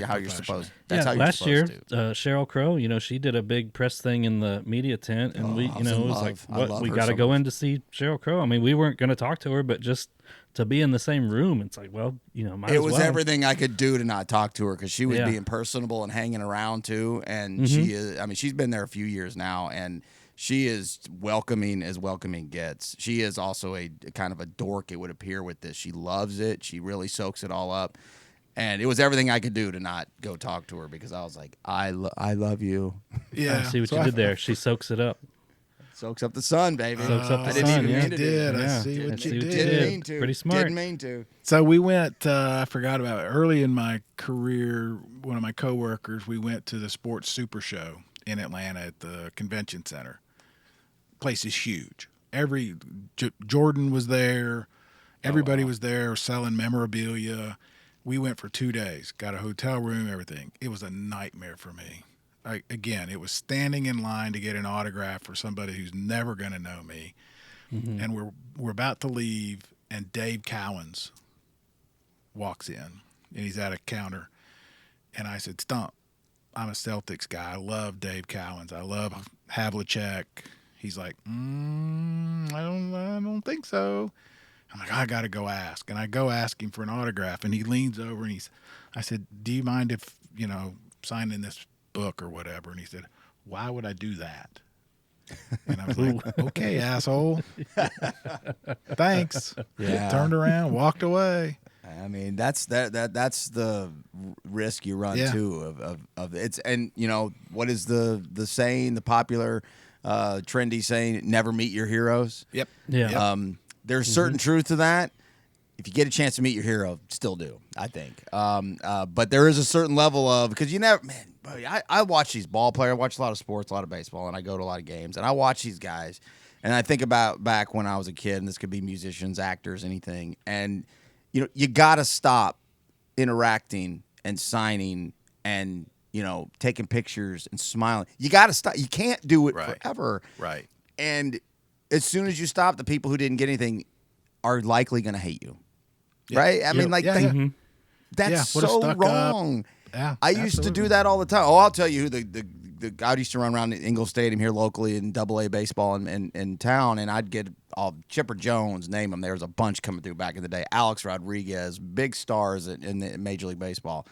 how you're supposed. That's how you're last year, supposed to. Sheryl Crow, she did a big press thing in the media tent, and we, I was it in was love. like, I what, love we her got to so go much. in to see Sheryl Crow. I mean, we weren't going to talk to her, but just to be in the same room, it's like, well, might It as was well. everything I could do to not talk to her because she was being personable and hanging around too. And she is, I mean, she's been there a few years now, and she is welcoming as welcoming gets. She is also a kind of a dork, it would appear, with this. She loves it. She really soaks it all up. And it was everything I could do to not go talk to her because I was like, I love you. Yeah. I see what you did there. She soaks it up. Soaks up the sun, baby. Soaks up the I didn't sun, even yeah. mean to do that. I Yeah. see I what see you what you did. Didn't mean to. Pretty smart. Didn't mean to. So we went, I forgot about it, early in my career, one of my coworkers, we went to the Sports Super Show in Atlanta at the convention center. Place is huge. Jordan was there. Everybody was there selling memorabilia. We went for 2 days, got a hotel room, everything. It was a nightmare for me. Again, it was standing in line to get an autograph for somebody who's never going to know me. And we're about to leave, and Dave Cowens walks in, and he's at a counter. And I said, Stump, I'm a Celtics guy. I love Dave Cowens. I love Havlicek. He's like, I don't think so. I'm like, I got to go ask. And I go ask him for an autograph, and he leans over and I said, do you mind if, signing this book or whatever? And he said, why would I do that? And I was like, okay, asshole. Thanks. Yeah. Turned around, walked away. I mean, that's the risk you run too of it's, and what is the saying, the popular trendy saying, never meet your heroes. Yep. Yeah. There's certain truth to that. If you get a chance to meet your hero, still do, I think. But there is a certain level of, because you never, man, I watch these ball players. I watch a lot of sports, a lot of baseball, and I go to a lot of games, and I watch these guys, and I think about back when I was a kid, and this could be musicians, actors, anything, and you got to stop interacting and signing and taking pictures and smiling. You got to stop. You can't do it forever. Right. And as soon as you stop, the people who didn't get anything are likely going to hate you. Yeah. Right? I mean, that's would've so stuck wrong. up. Yeah, I used to do that all the time. Oh, I'll tell you who the I used to run around the Ingle Stadium here locally in AA baseball in town, and I'd get Chipper Jones, name them. There was a bunch coming through back in the day. Alex Rodriguez, big stars in the Major League Baseball.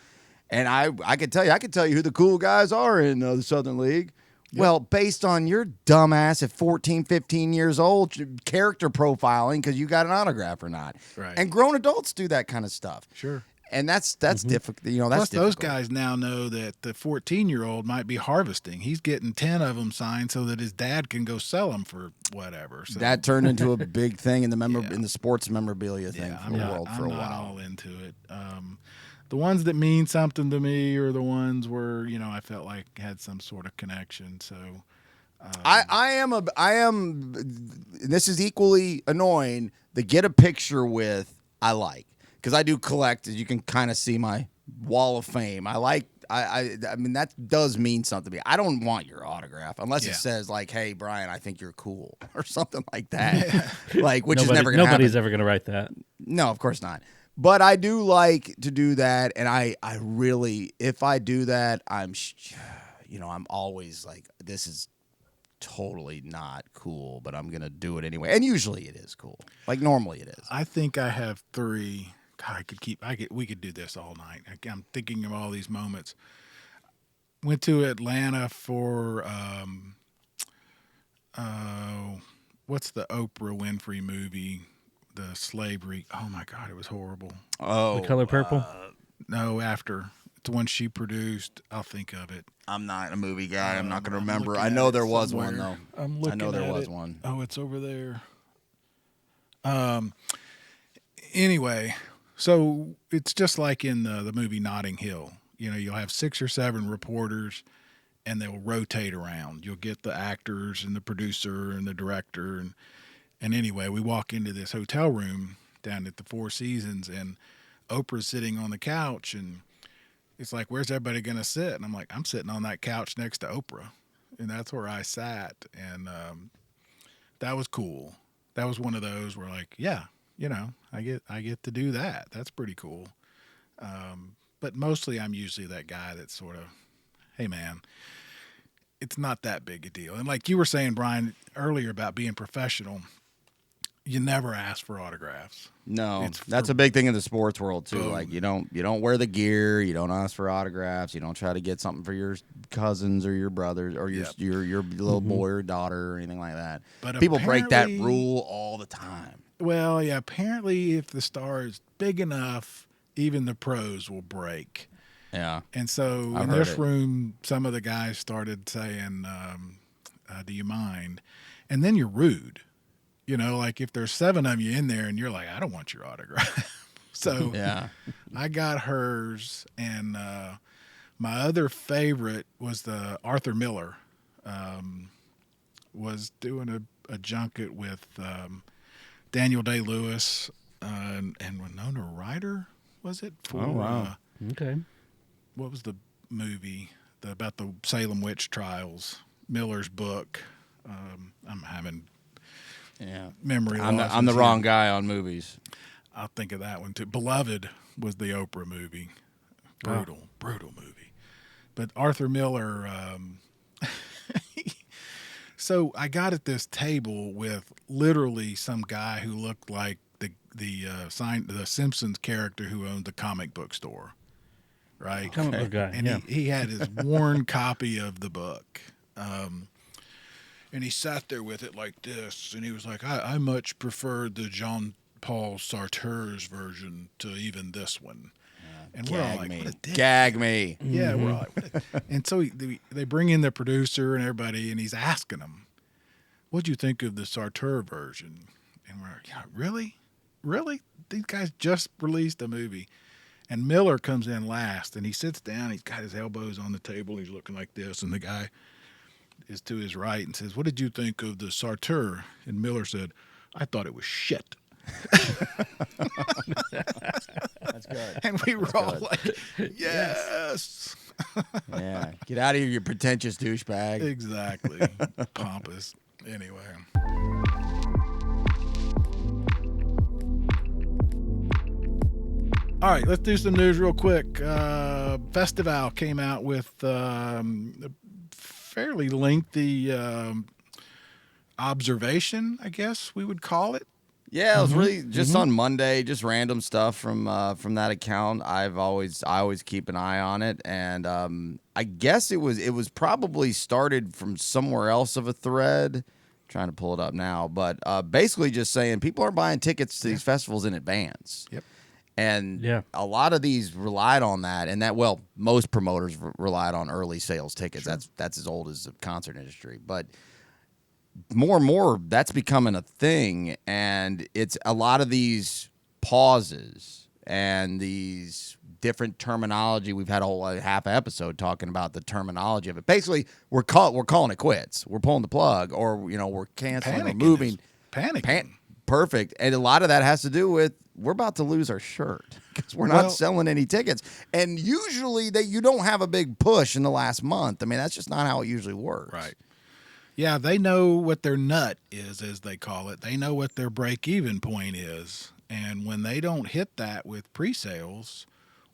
And I could tell you who the cool guys are in the Southern League. Yep. Well, based on your dumbass at 14, 15 years old, character profiling because you got an autograph or not. Right. And grown adults do that kind of stuff. Sure. And that's difficult. That's Plus, those difficult. guys now know that the 14-year-old might be harvesting. He's getting 10 of them signed so that his dad can go sell them for whatever. So that turned into a big thing in the in the sports memorabilia thing for the world for a while. I'm not all into it. The ones that mean something to me are the ones where I felt like had some sort of connection. So I am. This is equally annoying. The get a picture with I like. Because I do collect, as you can kind of see my wall of fame. I mean, that does mean something to me. I don't want your autograph unless it says like, "Hey, Bryan, I think you're cool" or something like that. Which is never going to happen. Nobody's ever going to write that. No, of course not. But I do like to do that, and I really, if I do that, I'm always like, this is totally not cool, but I'm gonna do it anyway. And usually it is cool. Like normally it is. I think I have 3. God, we could do this all night. I'm thinking of all these moments. Went to Atlanta for what's the Oprah Winfrey movie? The slavery. Oh my God, it was horrible. Oh, The Color Purple. No, after it's the one she produced. I'll think of it. I'm not a movie guy. I'm not going to I'm remember. looking I at know it there was somewhere. one though. I'm looking. I know there at was it. one. Oh, it's over there. Anyway, so it's just like in the movie Notting Hill. You'll have 6 or 7 reporters, and they'll rotate around. You'll get the actors and the producer and the director. And anyway, we walk into this hotel room down at the Four Seasons, and Oprah's sitting on the couch, and it's like, where's everybody going to sit? And I'm like, I'm sitting on that couch next to Oprah. And that's where I sat. And that was cool. That was one of those where like, yeah, I get to do that. That's pretty cool. But mostly I'm usually that guy that's sort of, hey man, it's not that big a deal. And like you were saying, Bryan, earlier about being professional, you never ask for autographs. No, that's a big thing in the sports world too. Like you don't wear the gear, you don't ask for autographs, you don't try to get something for your cousins or your brothers or your little boy or daughter or anything like that. But people break that rule all the time. Well, yeah, apparently if the star is big enough, even the pros will break. Yeah. And so in this room, some of the guys started saying, do you mind? And then you're rude. Like if there's 7 of you in there and you're like, I don't want your autograph. So yeah, I got hers. And my other favorite was the Arthur Miller was doing a junket with Daniel Day-Lewis and Winona Ryder, was it? For, Oh, wow. Okay. what was the movie about the Salem witch trials? Miller's book. I'm having Yeah. memory I'm loss. the wrong guy on movies. I'll think of that one too. Beloved was the Oprah movie. Brutal movie. But Arthur Miller. So I got at this table with literally some guy who looked like the Simpsons character who owned the comic book store, right? Comic book guy. And Yeah. he had his worn copy of the book. And he sat there with it like this, and he was like, I much prefer the Jean Paul Sartre's version to even this one. And we're all Gag like, me. what a dick. Gag me. Yeah, we're all like, what a... And so they bring in the producer and everybody, and he's asking them, what'd you think of the Sartre version? And we're like, yeah, really? Really? These guys just released a movie. And Miller comes in last, and he sits down, he's got his elbows on the table, he's looking like this, and the guy is to his right and says, what did you think of the Sartre? And Miller said, I thought it was shit. That's good. And we were all like, yes. Yeah. Get out of here, you pretentious douchebag. Exactly. Pompous. Anyway. All right, let's do some news real quick. Festival came out with a fairly lengthy observation, I guess we would call it. Yeah, it was really just on Monday, just random stuff from that account. I always keep an eye on it, and I guess it was probably started from somewhere else of a thread. Trying to pull it up now, but basically just saying people are buying tickets to these festivals in advance. Yep. And Yeah. a lot of these relied on that, and most promoters relied on early sales tickets. Sure. That's as old as the concert industry, but more and more that's becoming a thing, and it's a lot of these pauses and these different terminology. We've had a whole half episode talking about the terminology of it. Basically, we're calling it quits. We're pulling the plug, or we're canceling or moving. Panicking. Perfect. And a lot of that has to do with we're about to lose our shirt because we're not selling any tickets. And usually you don't have a big push in the last month. I mean, that's just not how it usually works. Right. Yeah, they know what their nut is, as they call it. They know what their break-even point is. And when they don't hit that with pre-sales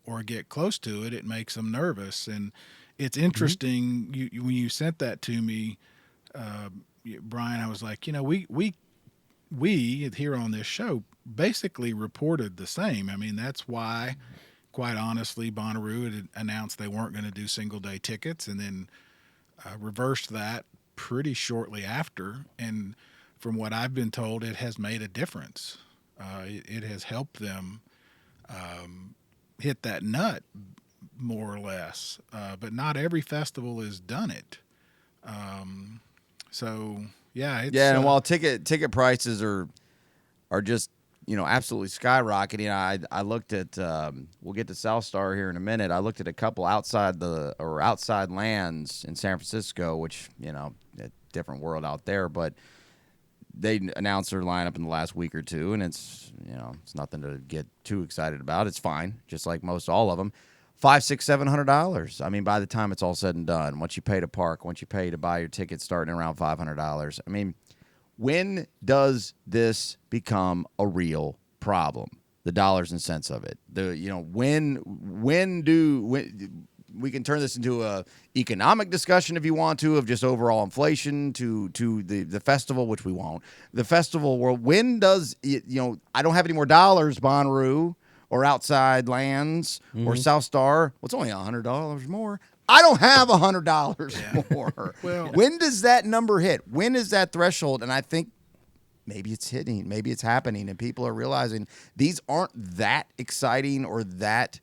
or get close to it, it makes them nervous. And it's interesting, when you sent that to me, Brian, I was like, we here on this show basically reported the same. I mean, that's why, quite honestly, Bonnaroo had announced they weren't going to do single-day tickets, and then reversed that pretty shortly after. And from what I've been told, it has made a difference. It has helped them hit that nut more or less. But not every festival has done it. So yeah, it's, and while ticket prices are just absolutely skyrocketing, I looked at we'll get to South Star here in a minute. I looked at a couple outside lands in San Francisco, which a different world out there, but they announced their lineup in the last week or two, and it's it's nothing to get too excited about. It's fine, just like most all of them. $500, $600, $700. I mean, by the time it's all said and done, once you pay to park, once you pay to buy your ticket, starting around $500. I mean, when does this become a real problem? The dollars and cents of it. When we can turn this into a economic discussion if you want to, of just overall inflation to the festival, which we won't. The festival world. When does I don't have any more dollars, Bonnaroo, or Outside Lands, or South Star. Well, it's only $100 more. I don't have $100 more. Well, when does that number hit? When is that threshold? And I think maybe it's hitting, maybe it's happening, and people are realizing these aren't that exciting or that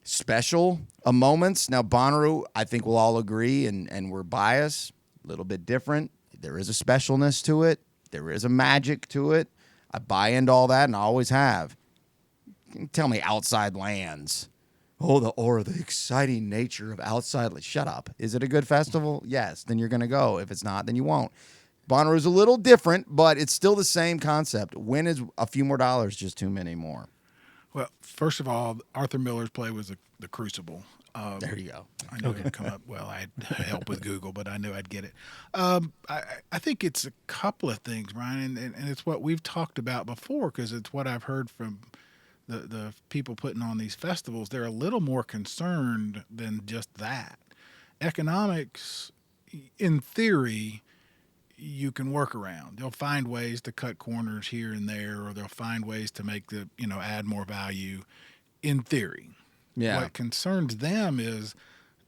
special moments. Now, Bonnaroo, I think we'll all agree, and we're biased, a little bit different. There is a specialness to it. There is a magic to it. I buy into all that, and I always have. Tell me Outside Lands oh, the exciting nature of outside. Like, shut up. Is it a good festival? Yes. Then you're going to go. If it's not, then you won't. Bonnaroo's a little different, but it's still the same concept. When is a few more dollars just too many more? Well, first of all, Arthur Miller's play was the Crucible. There you go. I knew it would come up. Well, I had help with Google, but I knew I'd get it. I think it's a couple of things, Brian, and it's what we've talked about before because it's what I've heard from the people putting on these festivals. They're a little more concerned than just that. Economics, in theory, you can work around. They'll find ways to cut corners here and there, or they'll find ways to make add more value in theory. Yeah. What concerns them is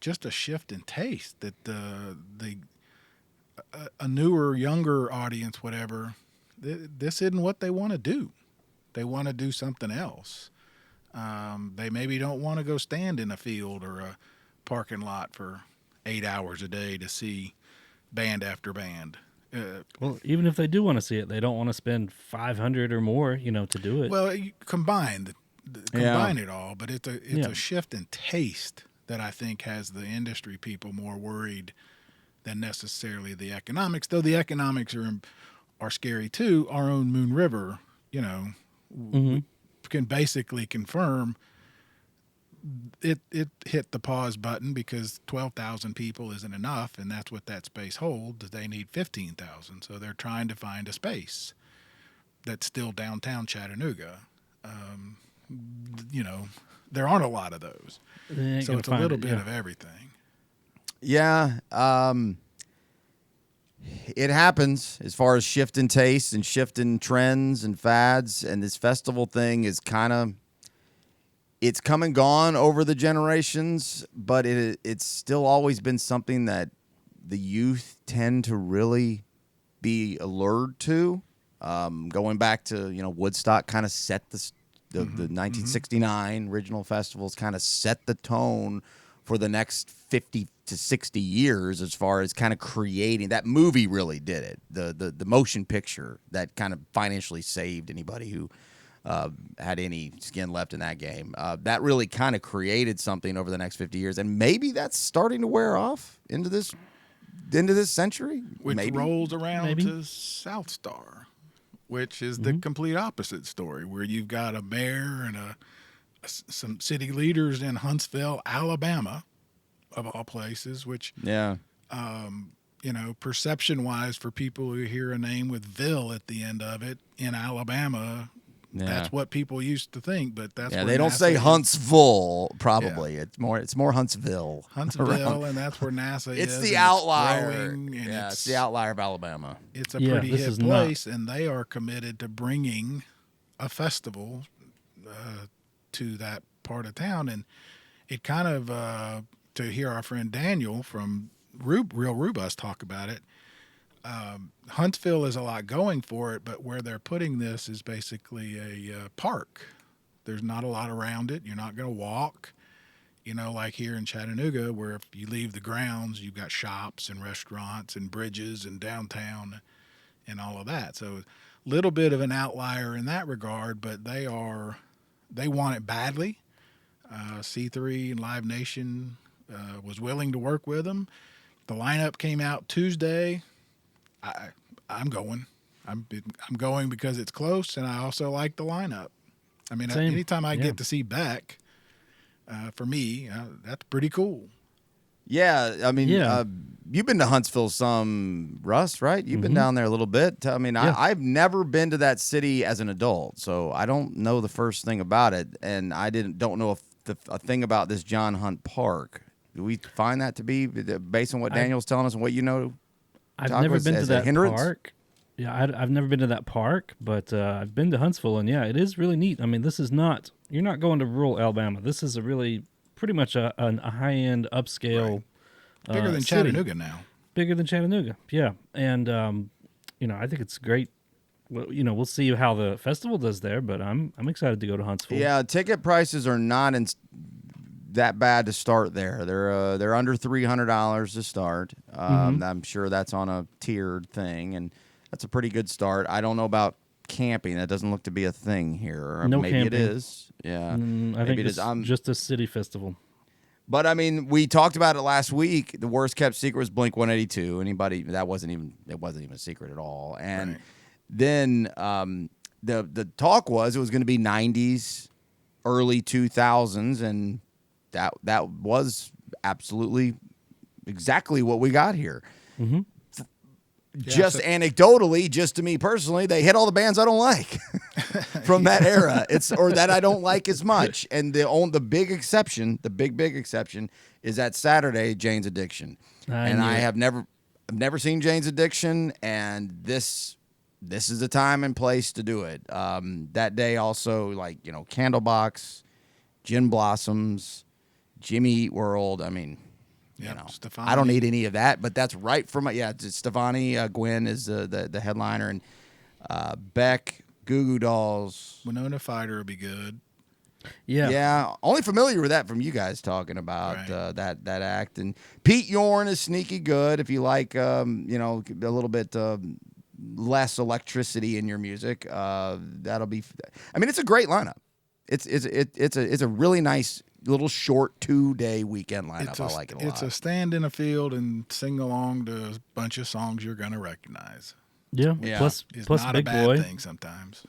just a shift in taste that a newer, younger audience, whatever, this isn't what they want to do. They want to do something else. They maybe don't want to go stand in a field or a parking lot for 8 hours a day to see band after band. Well, even if they do want to see it, they don't want to spend $500 or more, to do it. Well, you combine it all, but it's a shift in taste that I think has the industry people more worried than necessarily the economics. Though the economics are scary too. Our own Moon River, we can basically confirm it hit the pause button because 12,000 people isn't enough, and that's what that space holds. They need 15,000, so they're trying to find a space that's still downtown Chattanooga. There aren't a lot of those, so it's a little bit of everything. Yeah, it happens as far as shift in taste and shift in trends and fads, and this festival thing is it's come and gone over the generations, but it's still always been something that the youth tend to really be allured to. Going back to Woodstock, kind of set the 1969 original festivals, kind of set the tone for the next 50 to 60 years as far as kind of creating. That movie really did it. The motion picture that kind of financially saved anybody who had any skin left in that game. That really kind of created something over the next 50 years, and maybe that's starting to wear off into this century. Which maybe. rolls around Maybe. to South Star, which is the complete opposite story, where you've got a mayor and some city leaders in Huntsville, Alabama, of all places, which Yeah. perception-wise, for people who hear a name with "ville" at the end of it in Alabama, Yeah. that's what people used to think. But that's Yeah, where they don't NASA say is. Huntsville. Probably it's more Huntsville. Huntsville, and that's where NASA It's is. the and outlier. It's growing, and Yeah, it's the outlier of Alabama. It's a Yeah, pretty this hip is not- place, and they are committed to bringing a festival to that part of town. And it kind of, to hear our friend Daniel from Real Rubus talk about it, Huntsville is a lot going for it, but where they're putting this is basically a park. There's not a lot around it. You're not going to walk. Like here in Chattanooga, where if you leave the grounds, you've got shops and restaurants and bridges and downtown and all of that. So a little bit of an outlier in that regard, but they want it badly. C3 and Live Nation was willing to work with them. The lineup came out Tuesday. I'm going. I'm going because it's close, and I also like the lineup. I mean, Same. anytime I Yeah. get to see Beck, for me, that's pretty cool. Yeah, I mean, Yeah. You've been to Huntsville some, Russ, right? You've been down there a little bit. I mean, Yeah. I've never been to that city as an adult, so I don't know the first thing about it, and I don't know if a thing about this John Hunt Park. Do we find that to be, based on what Daniel's telling us and what you know? I've Talk never was been to as a that hindrance? park. Yeah, I've never been to that park, but I've been to Huntsville, and yeah, it is really neat. I mean, you're not going to rural Alabama. This is pretty much a high-end upscale Bigger than city. Chattanooga now. Bigger than Chattanooga, yeah. And, I think it's great. Well, we'll see how the festival does there, but I'm excited to go to Huntsville. Yeah, ticket prices are not that bad to start there. They're under $300 to start. I'm sure that's on a tiered thing, and that's a pretty good start. I don't know about camping. That doesn't look to be a thing here. Or No maybe camping. it is. Yeah, I maybe think it it's is. just a city festival. But I mean, we talked about it last week. The worst kept secret was Blink 182. Anybody that wasn't even a secret at all. And Right. then the talk was it was going to be 90s, early 2000s, and that was absolutely exactly what we got here. Mm-hmm. Just so- anecdotally, just to me personally, they hit all the bands I don't like from that era. Or that I don't like as much. And the big exception, the big exception, is that Saturday, Jane's Addiction. I have never seen Jane's Addiction, and this is the time and place to do it. That day also, like, Candlebox, Gin Blossoms, Jimmy Eat World. I mean, Stefani. I don't need any of that, but that's right from Stefani. Gwen is the headliner, and Beck, Goo Goo Dolls. Winona Fighter will be good. Yeah. Only familiar with that from you guys talking about Right. that act. And Pete Yorn is sneaky good if you like, a little bit less electricity in your music. That'll be. I mean, it's a great lineup. It's a really nice little short 2-day weekend lineup. I like it a lot. It's a stand in a field and sing along to a bunch of songs you're gonna recognize. Yeah. Yeah. Plus It's plus not Big a bad Boy. thing sometimes.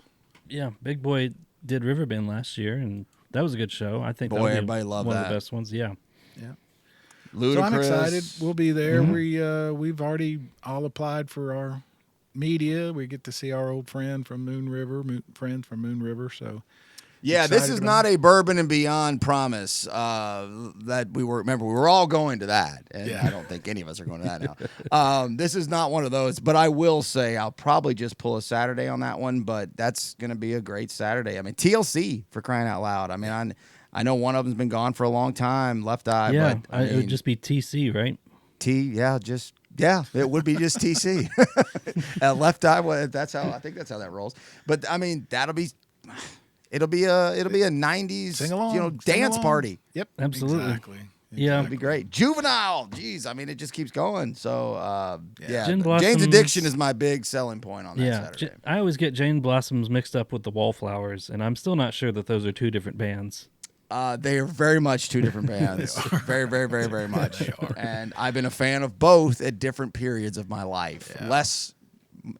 Yeah, Big Boy did Riverbend last year, and that was a good show. I think Boy, that'll be everybody loved one that. of the best ones. Yeah. Ludacris. So I'm excited. We'll be there. Mm-hmm. We've already all applied for our media. We get to see our old friend from Moon River, friend from Moon River. So Yeah, this excited is about not a Bourbon and Beyond promise that we were. Remember, we were all going to that, and Yeah. I don't think any of us are going to that now. This is not one of those, but I will say I'll probably just pull a Saturday on that one. But that's going to be a great Saturday. I mean, TLC for crying out loud. I mean, I know one of them's been gone for a long time, Left Eye. Yeah. but I It would mean, just be TC, right? it would be just TC. Left Eye. I think that's how that rolls. But I mean, it'll be a 90s sing along, sing dance along. Yep. Yep, Absolutely. Exactly. Yeah. It'd be great. Juvenile. Jeez, I mean, it just keeps going. So, Yeah. Gin Jane's Blossoms- Addiction is my big selling point on that Yeah. Saturday. I always get Jane Blossoms mixed up with the Wallflowers, and I'm still not sure that those are two different bands. They are very much two different bands. Very, very, very, very much. And I've been a fan of both at different periods of my life. Yeah. Less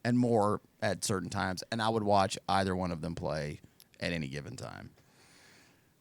and more at certain times. And I would watch either one of them play at any given time.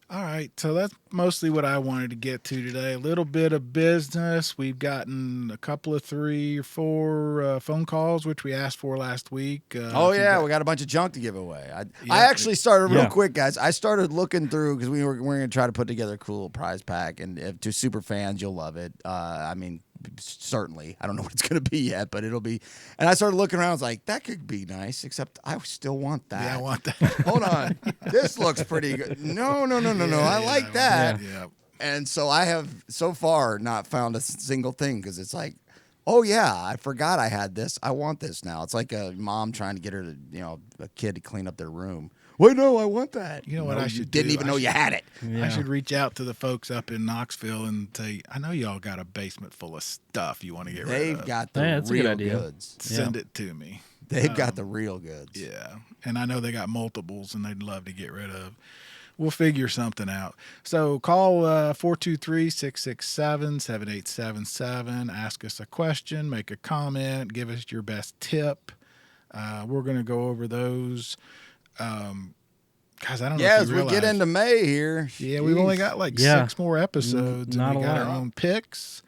All right, so that's mostly what I wanted to get to today. A little bit of business. We've gotten a couple of 3 or 4 phone calls, which we asked for last week. We if you got a bunch of junk to give away. I Yeah. actually started real Yeah. quick, guys. I started looking through because we're going to try to put together a cool prize pack, and to super fans, you'll love it. I mean, certainly. I don't know what it's going to be yet, but it'll be. And I started looking around. I was like, that could be nice, except I still want that. Yeah, I want that. Hold on, this looks pretty good. No. I like that. Yeah. And so I have so far not found a single thing because it's like, oh yeah, I forgot I had this. I want this now. It's like a mom trying to get her to, a kid to clean up their room. Wait, no, I want that. You know what No, I you should didn't do? even I know you should- had it. Yeah. I should reach out to the folks up in Knoxville and say, I know y'all got a basement full of stuff you want to get rid They've of. got the Yeah, that's a good real idea. goods. Send it to me. They've got the real goods. Yeah. And I know they got multiples and they'd love to get rid of. We'll figure something out. So call 423-667-7877. Ask us a question, make a comment, give us your best tip. We're going to go over those. Guys, I don't know Yeah, if as you we realize. get into May here. Yeah, we've only got like Yeah. 6 more episodes. Not And we a got lot. our own picks.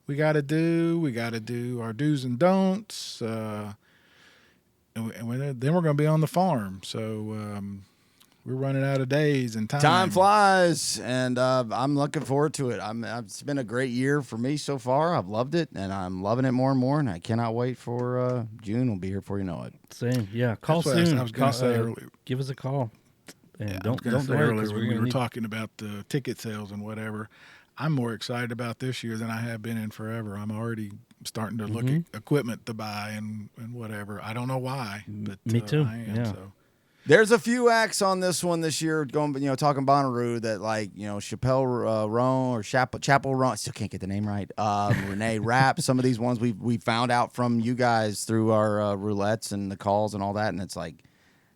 We got to do our do's and don'ts. Then we're going to be on the farm. So we're running out of days and time. Time flies, and I'm looking forward to it. It's been a great year for me so far. I've loved it, and I'm loving it more and more, and I cannot wait for June. We'll be here before you know it. Same. Yeah. Call That's what soon. I was going to say earlier. Give us a call. And Yeah, don't I was gonna say delay earlier because when we're we going were to talking about the ticket sales and whatever. I'm more excited about this year than I have been in forever. I'm already starting to look at equipment to buy and whatever. I don't know why, but Me too, I am, yeah. So. There's a few acts on this one this year going, talking Bonnaroo that Chappelle Roan or Chapel Roan. Still can't get the name right. Renee Rapp. Some of these ones we found out from you guys through our roulettes and the calls and all that, and it's like,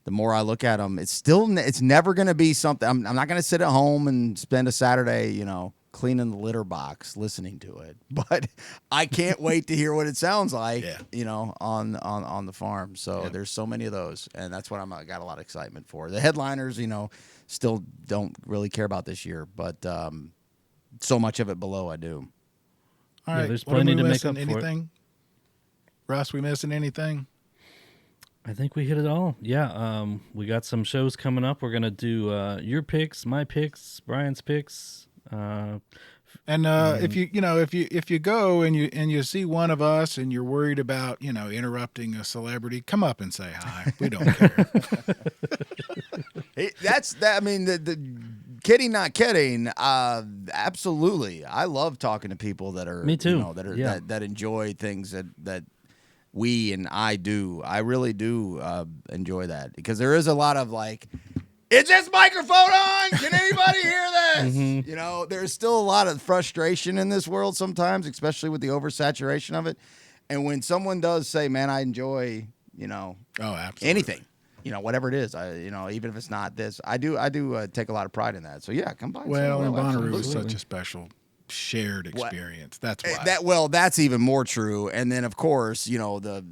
the more I look at them, it's never going to be something. I'm not going to sit at home and spend a Saturday, cleaning the litter box, listening to it. But I can't wait to hear what it sounds like, on the farm. So there's so many of those, and that's what I got a lot of excitement for. The headliners, still don't really care about this year, but so much of it below I do. All right, there's what are plenty we to make missing? up for it. Anything? Russ, we missing anything? I think we hit it all. Yeah, we got some shows coming up. We're gonna do your picks, my picks, Brian's picks. And if you go and you see one of us and you're worried about interrupting a celebrity, come up and say hi. We don't care. That's that. I mean, the kidding, not kidding. Absolutely, I love talking to people that are Me too. That enjoy things that we and I do. I really do enjoy that, because there is a lot of like, is this microphone on? Can anybody hear this? Mm-hmm. There's still a lot of frustration in this world sometimes, especially with the oversaturation of it. And when someone does say, man, I enjoy, absolutely. anything, whatever it is, even if it's not this, I do take a lot of pride in that. So yeah, come by. Well, and Bonnaroo is absolutely. such a special shared experience. That's why. That's even more true. And then of course, the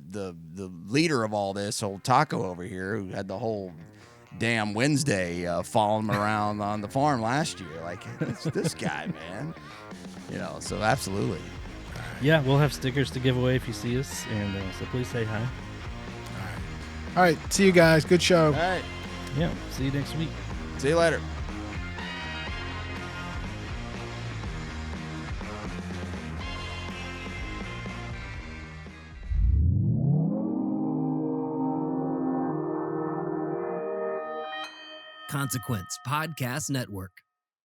leader of all this, old Taco over here, who had the whole damn Wednesday following him around on the farm last year. Like, it's this guy, man. So absolutely. Yeah, we'll have stickers to give away if you see us, and so please say hi. All right. See you guys. Good show. All right. Yeah, see you next week. See you later. Consequence Podcast Network.